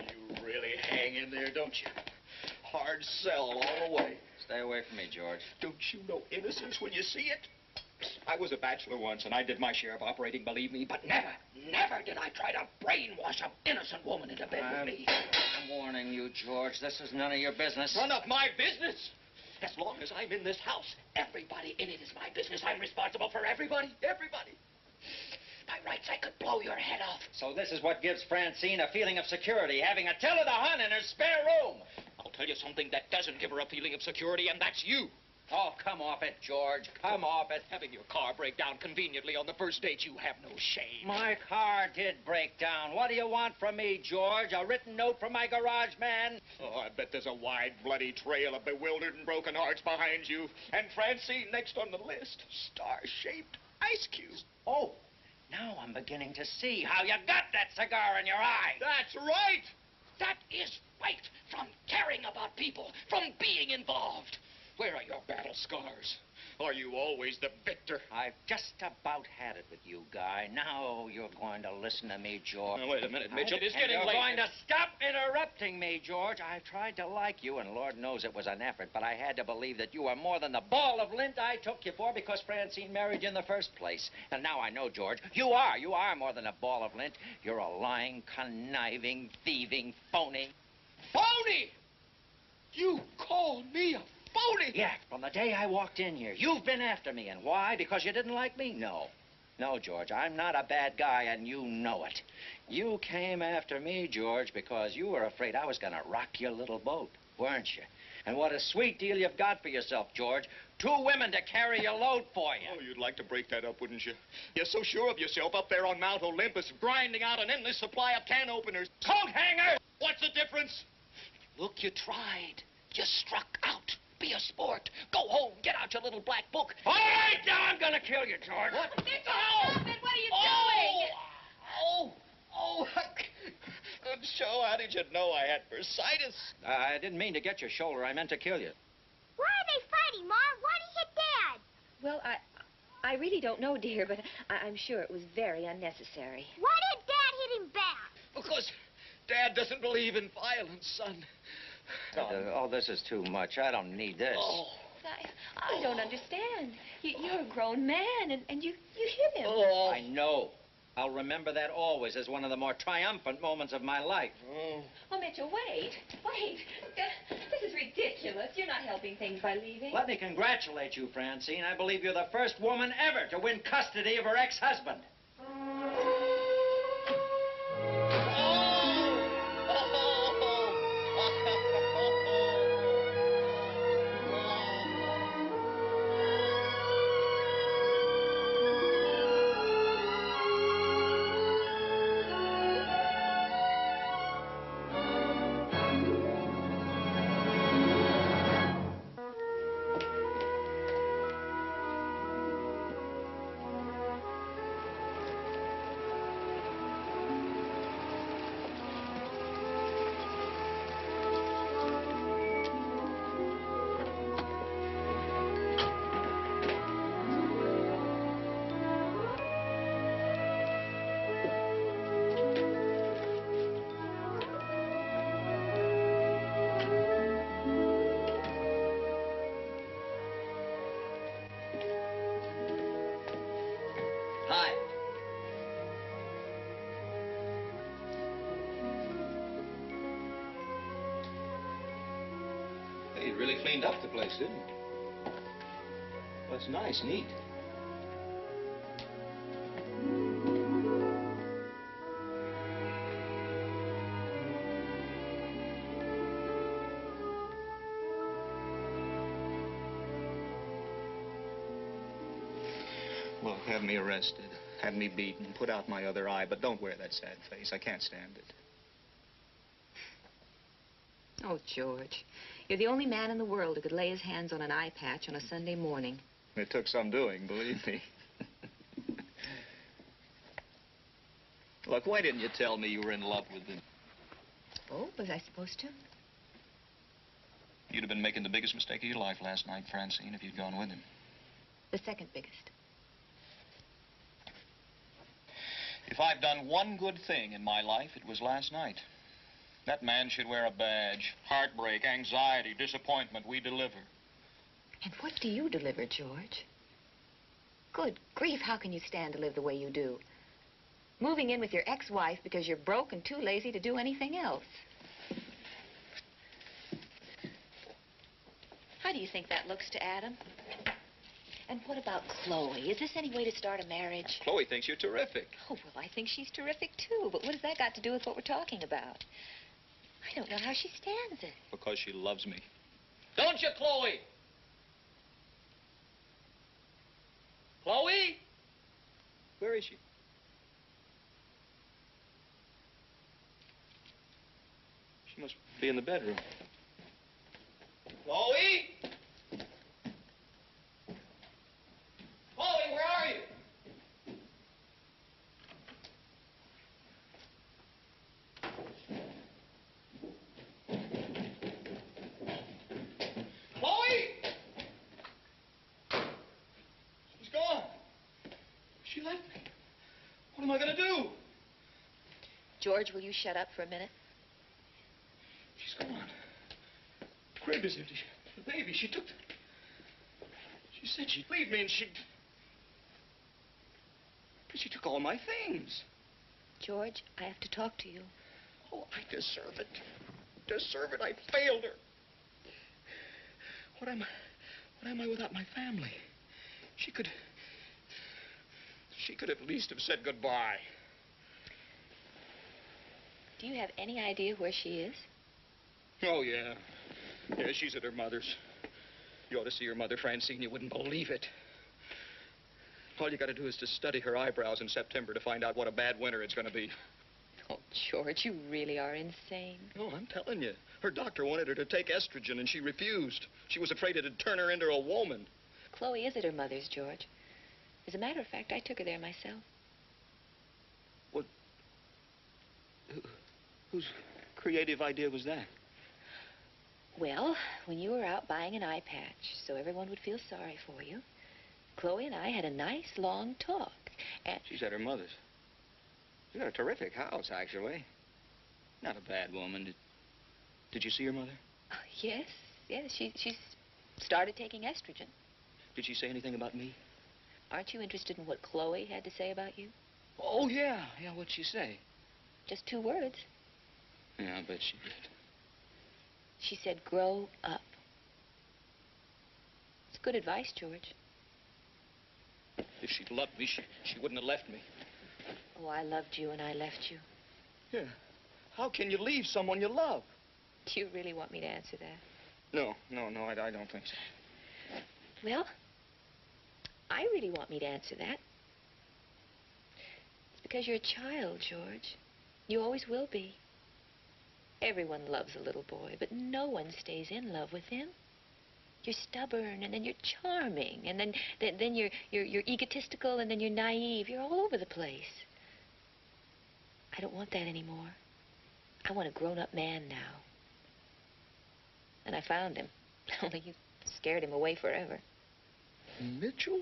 You really hang in there, don't you? Hard sell all the way. Stay away from me, George. Don't you know innocence when you see it? I was a bachelor once, and I did my share of operating, believe me, but never did I try to brainwash an innocent woman into bed with me. I'm warning you, George. This is none of your business. None of my business? As long as I'm in this house, everybody in it is my business. I'm responsible for everybody. By rights, I could blow your head off. So this is what gives Francine a feeling of security, having Attila the Hun in her spare room. I'll tell you something that doesn't give her a feeling of security, and that's you. Oh, come off it, George. Come off it. Having your car break down conveniently on the first date, you have no shame. My car did break down. What do you want from me, George? A written note from my garage man? Oh, I bet there's a wide, bloody trail of bewildered and broken hearts behind you. And Francine next on the list. Star-shaped ice cube. Oh, now I'm beginning to see how you got that cigar in your eye. That's right. That is right. From caring about people, from being involved. Where are your battle scars? Are you always the victor? I've just about had it with you, Guy. Now you're going to listen to me, George. Now, wait a minute, Mitch. It is getting you're late. You're going to stop interrupting me, George. I tried to like you, and Lord knows it was an effort, but I had to believe that you were more than the ball of lint I took you for because Francine married you in the first place. And now I know, George, you are more than a ball of lint. You're a lying, conniving, thieving phony. Phony? You call me a phony? Yeah, from the day I walked in here, you've been after me. And why? Because you didn't like me? No. No, George, I'm not a bad guy, and you know it. You came after me, George, because you were afraid I was going to rock your little boat, weren't you? And what a sweet deal you've got for yourself, George. 2 women to carry your load for you. Oh, you'd like to break that up, wouldn't you? You're so sure of yourself up there on Mount Olympus, grinding out an endless supply of can openers. Coat hangers! What's the difference? Look, you tried. You struck out. Be a sport. Go home. Get out your little black book. All right, now I'm going to kill you, George. What? Stop it! What are you doing? So how did you know I had bursitis? I didn't mean to get your shoulder. I meant to kill you. Why are they fighting, Mom? Why did he hit Dad? Well, I really don't know, dear, but I'm sure it was very unnecessary. Why did Dad hit him back? Because Dad doesn't believe in violence, son. This is too much. I don't need this. Oh. I don't understand. You're a grown man, and you hit him. Oh. I know. I'll remember that always as one of the more triumphant moments of my life. Oh, Mitchell, wait. This is ridiculous. You're not helping things by leaving. Let me congratulate you, Francine. I believe you're the first woman ever to win custody of her ex-husband. Hi. Hey, you really cleaned up the place, didn't you? Well, it's nice, neat. Well, have me arrested, have me beaten, put out my other eye, but don't wear that sad face. I can't stand it. Oh, George, you're the only man in the world who could lay his hands on an eye patch on a Sunday morning. It took some doing, believe me. Look, why didn't you tell me you were in love with him? Oh, was I supposed to? You'd have been making the biggest mistake of your life last night, Francine, if you'd gone with him. The second biggest. If I've done one good thing in my life, it was last night. That man should wear a badge. Heartbreak, anxiety, disappointment, we deliver. And what do you deliver, George? Good grief, how can you stand to live the way you do? Moving in with your ex-wife because you're broke and too lazy to do anything else. How do you think that looks to Adam? And what about Chloe? Is this any way to start a marriage? Chloe thinks you're terrific. Oh, well, I think she's terrific, too. But what has that got to do with what we're talking about? I don't know how she stands it. Because she loves me. Don't you, Chloe? Chloe? Where is she? She must be in the bedroom. Chloe? Chloe, where are you? Chloe? She's gone. She left me. What am I going to do? George, will you shut up for a minute? She's gone. The crib is empty. The baby, she took... She said she'd leave me and she'd... But she took all my things. George, I have to talk to you. Oh, I deserve it. Deserve it. I failed her. What am I without my family? She could at least have said goodbye. Do you have any idea where she is? Oh, yeah. Yeah, she's at her mother's. You ought to see her mother, Francine. You wouldn't believe it. All you got to do is to study her eyebrows in September to find out what a bad winter it's going to be. Oh, George, you really are insane. No, I'm telling you. Her doctor wanted her to take estrogen, and she refused. She was afraid it'd turn her into a woman. Chloe is at her mother's, George. As a matter of fact, I took her there myself. What? Whose creative idea was that? Well, when you were out buying an eye patch so everyone would feel sorry for you, Chloe and I had a nice, long talk, and... She's at her mother's. She's got a terrific house, actually. Not a bad woman. Did you see her mother? Oh, yes. She's started taking estrogen. Did she say anything about me? Aren't you interested in what Chloe had to say about you? Oh, yeah. Yeah, what'd she say? Just 2 words. Yeah, I bet she did. She said, grow up. It's good advice, George. If she'd loved me, she wouldn't have left me. Oh, I loved you and I left you. Yeah. How can you leave someone you love? Do you really want me to answer that? No, I don't think so. Well, I really want me to answer that. It's because you're a child, George. You always will be. Everyone loves a little boy, but no one stays in love with him. You're stubborn, and then you're charming, and then you're egotistical, and then you're naive. You're all over the place. I don't want that anymore. I want a grown-up man now. And I found him. Only you scared him away forever. Mitchell?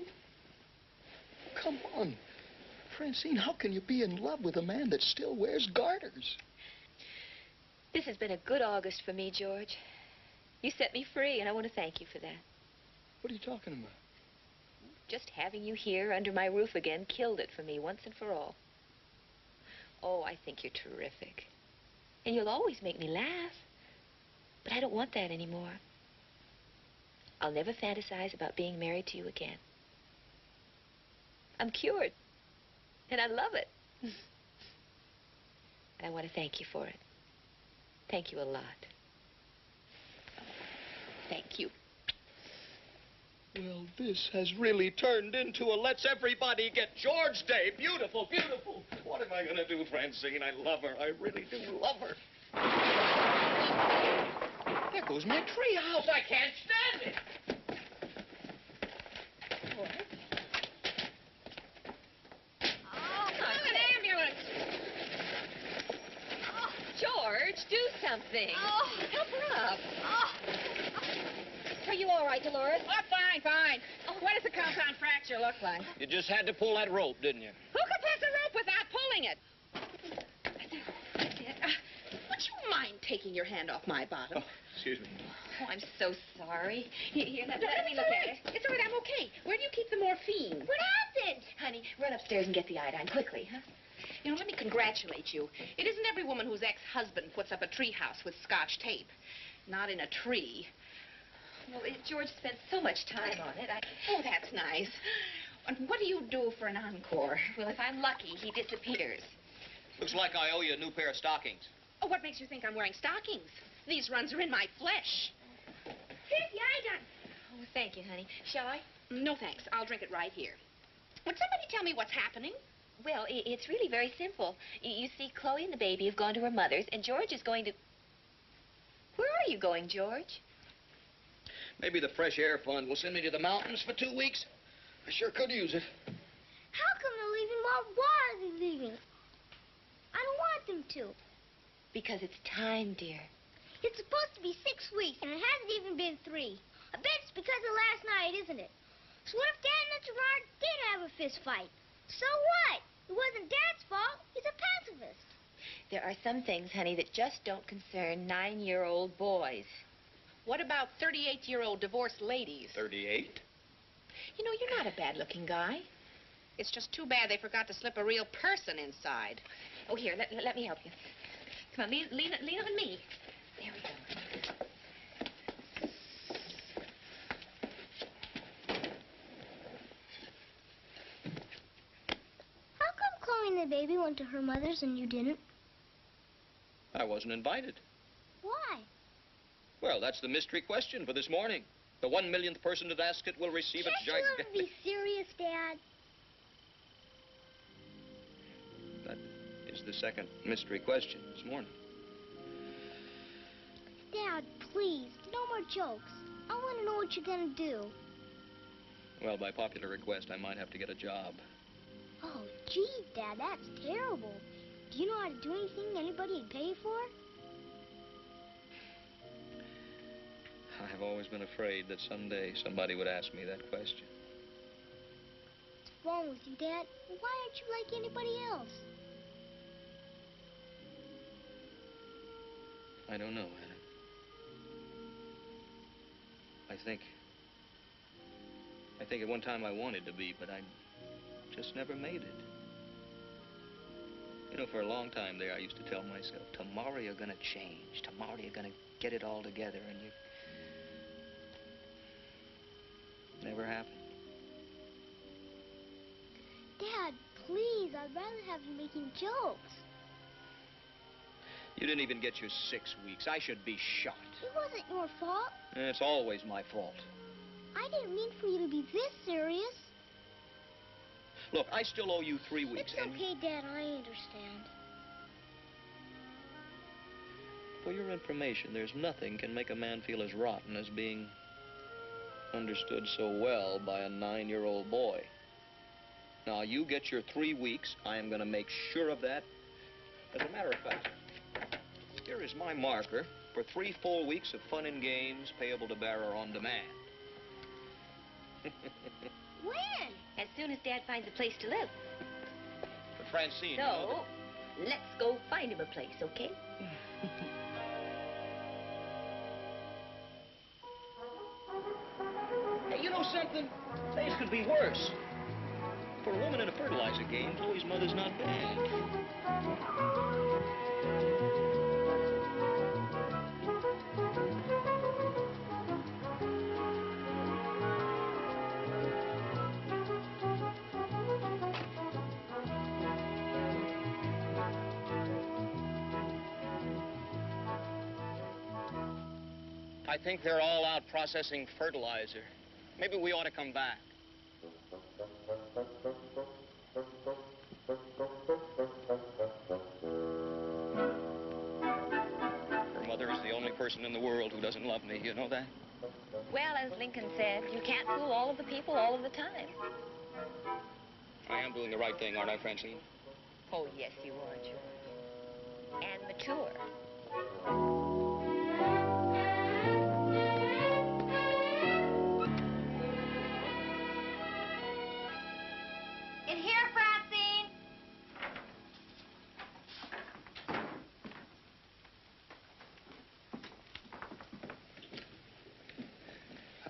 Come on. Francine, how can you be in love with a man that still wears garters? This has been a good August for me, George. You set me free, and I want to thank you for that. What are you talking about? Just having you here under my roof again killed it for me once and for all. Oh, I think you're terrific. And you'll always make me laugh. But I don't want that anymore. I'll never fantasize about being married to you again. I'm cured. And I love it. And I want to thank you for it. Thank you a lot. Thank you. Well, this has really turned into a let's everybody get George Day. Beautiful, beautiful. What am I going to do, Francine? I love her. I really do love her. There goes my treehouse. I can't stand it. Oh, an ambulance. something. Oh, help her up. Oh. Are you all right, Dolores? Oh, fine, fine. Oh, what does a compound fracture look like? You just had to pull that rope, didn't you? Who could pass a rope without pulling it? That's it. Would you mind taking your hand off my bottom? Oh, excuse me. Oh, I'm so sorry. Here, let me It's look all at right. it. It's all right, I'm okay. Where do you keep the morphine? What happened? Honey, run upstairs and get the iodine quickly, huh? You know, let me congratulate you. It isn't every woman whose ex-husband puts up a tree house with scotch tape. Not in a tree. Well, George spent so much time on it. Oh, that's nice. And what do you do for an encore? Well, if I'm lucky, he disappears. Looks like I owe you a new pair of stockings. Oh, what makes you think I'm wearing stockings? These runs are in my flesh. Here's the iodine. Oh, thank you, honey. Shall I? No, thanks. I'll drink it right here. Would somebody tell me what's happening? Well, it's really very simple. You see, Chloe and the baby have gone to her mother's, and George is going to... Where are you going, George? Maybe the fresh air fund will send me to the mountains for 2 weeks. I sure could use it. How come they're leaving? Why are they leaving? I don't want them to. Because it's time, dear. It's supposed to be 6 weeks, and it hasn't even been 3. I bet it's because of last night, isn't it? So what if Dad and Mr. Bernard did have a fist fight? So what? It wasn't Dad's fault. He's a pacifist. There are some things, honey, that just don't concern 9-year-old boys. What about 38-year-old divorced ladies? 38? You know, you're not a bad-looking guy. It's just too bad they forgot to slip a real person inside. Oh, here, let me help you. Come on, lean on me. There we go. How come Chloe and the baby went to her mother's and you didn't? I wasn't invited. Why? Well, that's the mystery question for this morning. The 1 millionth person that asks it will receive its Can't you ever gigantic... be serious, Dad? That is the second mystery question this morning. Dad, please, no more jokes. I want to know what you're going to do. Well, by popular request, I might have to get a job. Oh, gee, Dad, that's terrible. Do you know how to do anything anybody would pay for? I've always been afraid that someday somebody would ask me that question. What's wrong with you, Dad? Why aren't you like anybody else? I don't know, Anna. I think at one time I wanted to be, but I just never made it. You know, for a long time there, I used to tell myself, tomorrow you're going to change. Tomorrow you're going to get it all together, and you... Never happened. Dad, please, I'd rather have you making jokes. You didn't even get your 6 weeks. I should be shot. It wasn't your fault. It's always my fault. I didn't mean for you to be this serious. Look, I still owe you 3 weeks. It's okay, Dad, I understand. For your information, there's nothing can make a man feel as rotten as being understood so well by a 9-year-old boy. Now, you get your 3 weeks. I am going to make sure of that. As a matter of fact, here is my marker for 3 full weeks of fun and games payable to bearer on demand. When? As soon as Dad finds a place to live. But Francine, you know So, let's go find him a place, okay? Hey, you know something? Things could be worse. For a woman in a fertilizer game, Chloe's mother's not bad. I think they're all out processing fertilizer. Maybe we ought to come back. Her mother is the only person in the world who doesn't love me. You know that? Well, as Lincoln said, you can't fool all of the people all of the time. I am doing the right thing, aren't I, Francine? Oh, yes, you are, George. And mature. In here, Francine.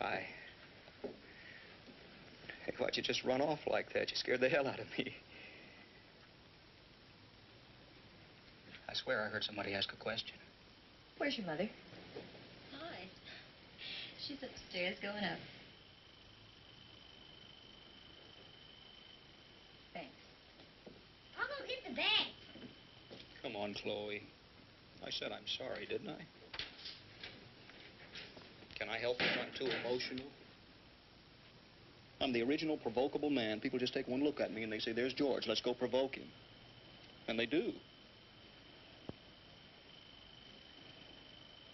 Hi. Hey, why'd you just run off like that? You scared the hell out of me. I swear I heard somebody ask a question. Where's your mother? Hi. She's upstairs going up. Thanks. I'll go get the bag. Come on, Chloe. I said I'm sorry, didn't I? Can I help if I'm too emotional? I'm the original provocable man. People just take one look at me and they say, there's George, let's go provoke him. And they do.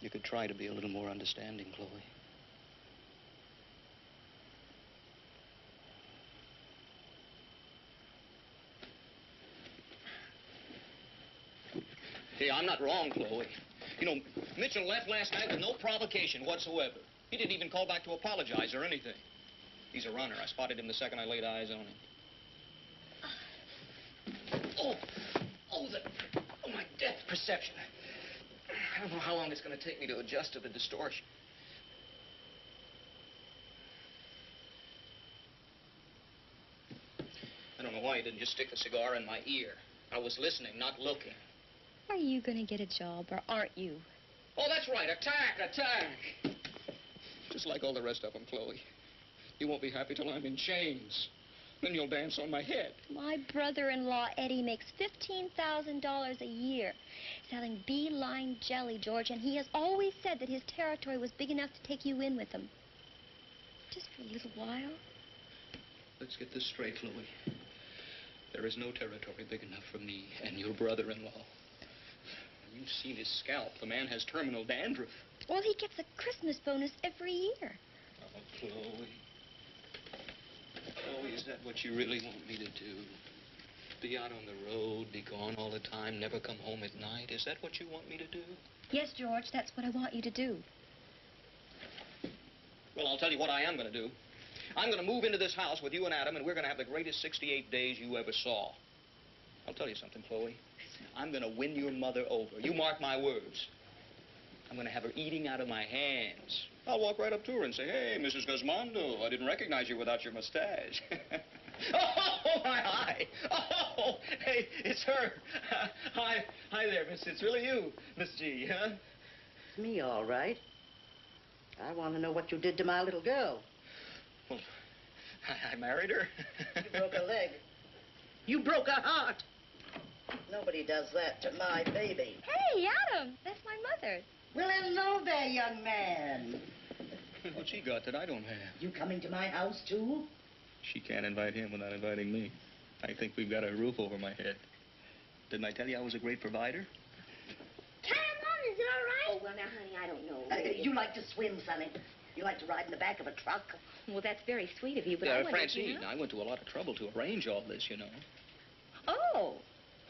You could try to be a little more understanding, Chloe. Hey, I'm not wrong, Chloe. You know, Mitchell left last night with no provocation whatsoever. He didn't even call back to apologize or anything. He's a runner. I spotted him the second I laid eyes on him. Oh, my depth perception. I don't know how long it's going to take me to adjust to the distortion. I don't know why he didn't just stick the cigar in my ear. I was listening, not looking. Are you going to get a job, or aren't you? Oh, that's right. Attack. Just like all the rest of them, Chloe. You won't be happy till I'm in chains. Then you'll dance on my head. My brother-in-law, Eddie, makes $15,000 a year selling bee-line jelly, George, and he has always said that his territory was big enough to take you in with him. Just for a little while. Let's get this straight, Chloe. There is no territory big enough for me and your brother-in-law. You've seen his scalp. The man has terminal dandruff. Well, he gets a Christmas bonus every year. Oh, Chloe. Chloe, is that what you really want me to do? Be out on the road, be gone all the time, never come home at night? Is that what you want me to do? Yes, George, that's what I want you to do. Well, I'll tell you what I am going to do. I'm going to move into this house with you and Adam, and we're going to have the greatest 68 days you ever saw. I'll tell you something, Chloe. I'm going to win your mother over. You mark my words. I'm going to have her eating out of my hands. I'll walk right up to her and say, hey, Mrs. Guzmando, I didn't recognize you without your mustache. Oh, my eye. Oh, hey, it's her. Hi there, miss. It's really you, Miss G, huh? It's me, all right. I want to know what you did to my little girl. Well, I married her. You broke her leg. You broke her heart. Nobody does that to my baby. Hey, Adam, that's my mother. Well, hello there, young man. What she got that I don't have? You coming to my house, too? She can't invite him without inviting me. I think we've got a roof over my head. Didn't I tell you I was a great provider? Come on, is it all right? Oh, well, now, honey, I don't know. You like to swim, Sonny. You like to ride in the back of a truck. Well, that's very sweet of you, but I wondered, Francine, you know. I went to a lot of trouble to arrange all this, you know.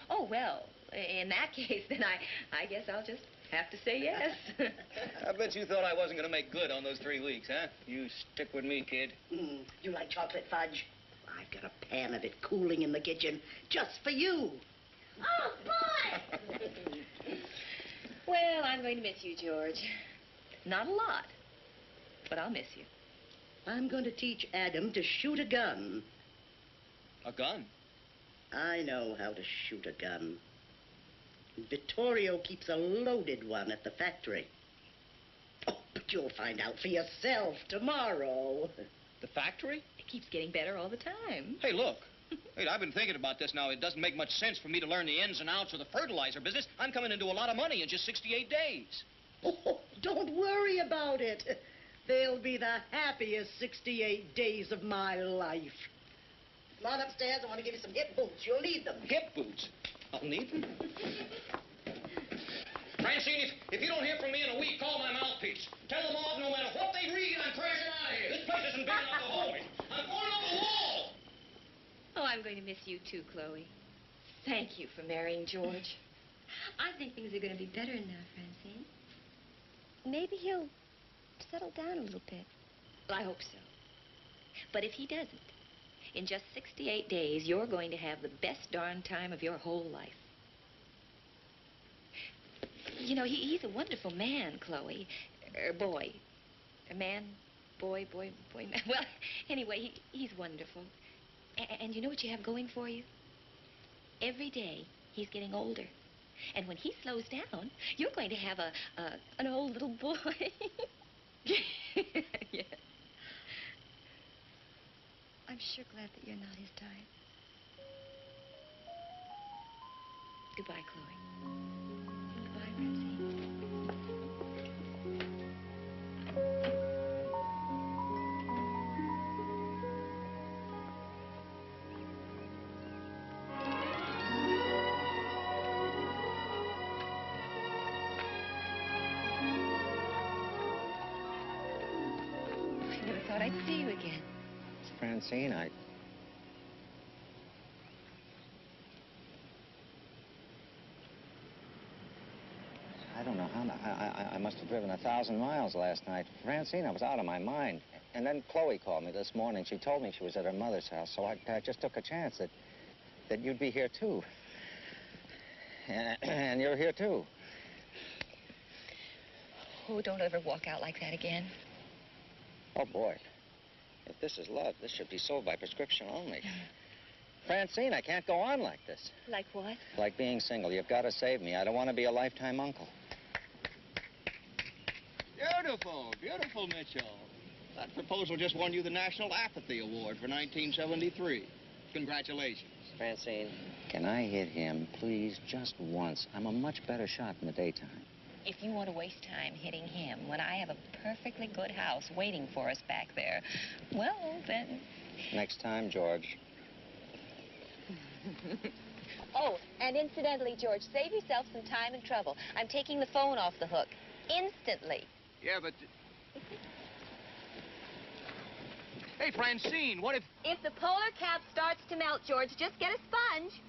Oh, well, in that case, then I guess I'll just have to say yes. I bet you thought I wasn't going to make good on those 3 weeks, huh? You stick with me, kid. You like chocolate fudge? I've got a pan of it cooling in the kitchen just for you. Oh, boy! Well, I'm going to miss you, George. Not a lot, but I'll miss you. I'm going to teach Adam to shoot a gun. A gun? I know how to shoot a gun. Vittorio keeps a loaded one at the factory. Oh, but you'll find out for yourself tomorrow. The factory? It keeps getting better all the time. Hey, look. Hey, I've been thinking about this now. It doesn't make much sense for me to learn the ins and outs of the fertilizer business. I'm coming into a lot of money in just 68 days. Oh, don't worry about it. They'll be the happiest 68 days of my life. Come on upstairs. I want to give you some hip boots. You'll need them. Hip boots? I'll need them. Francine, if you don't hear from me in a week, call my mouthpiece. Tell them all no matter what they read, I'm crashing out of here. This place isn't big enough to hold me. I'm going over the wall. Oh, I'm going to miss you too, Chloe. Thank you for marrying George. I think things are going to be better now, Francine. Maybe he'll settle down a little bit. Well, I hope so. But if he doesn't, in just 68 days, you're going to have the best darn time of your whole life. You know, he's a wonderful man, Chloe. Boy. A man, boy, man. Well, anyway, he's wonderful. And you know what you have going for you? Every day, he's getting older. And when he slows down, you're going to have an old little boy. Yeah. I'm sure glad that you're not his type. Goodbye, Chloe. Goodbye, Francine. I never thought I'd see you again. Francine, I don't know how. I must have driven 1,000 miles last night. Francine, I was out of my mind. And then Chloe called me this morning. She told me she was at her mother's house, so I just took a chance that you'd be here, too. And you're here, too. Oh, don't ever walk out like that again. Oh, boy. If this is love, this should be sold by prescription only. Francine, I can't go on like this. Like what? Like being single. You've got to save me. I don't want to be a lifetime uncle. Beautiful, beautiful, Mitchell. That proposal just won you the National Apathy Award for 1973. Congratulations. Francine, can I hit him, please, just once? I'm a much better shot in the daytime. If you want to waste time hitting him when I have a perfectly good house waiting for us back there, well, then... Next time, George. Oh, and incidentally, George, save yourself some time and trouble. I'm taking the phone off the hook. Instantly. Yeah, but... Hey, Francine, what if... If the polar cap starts to melt, George, just get a sponge.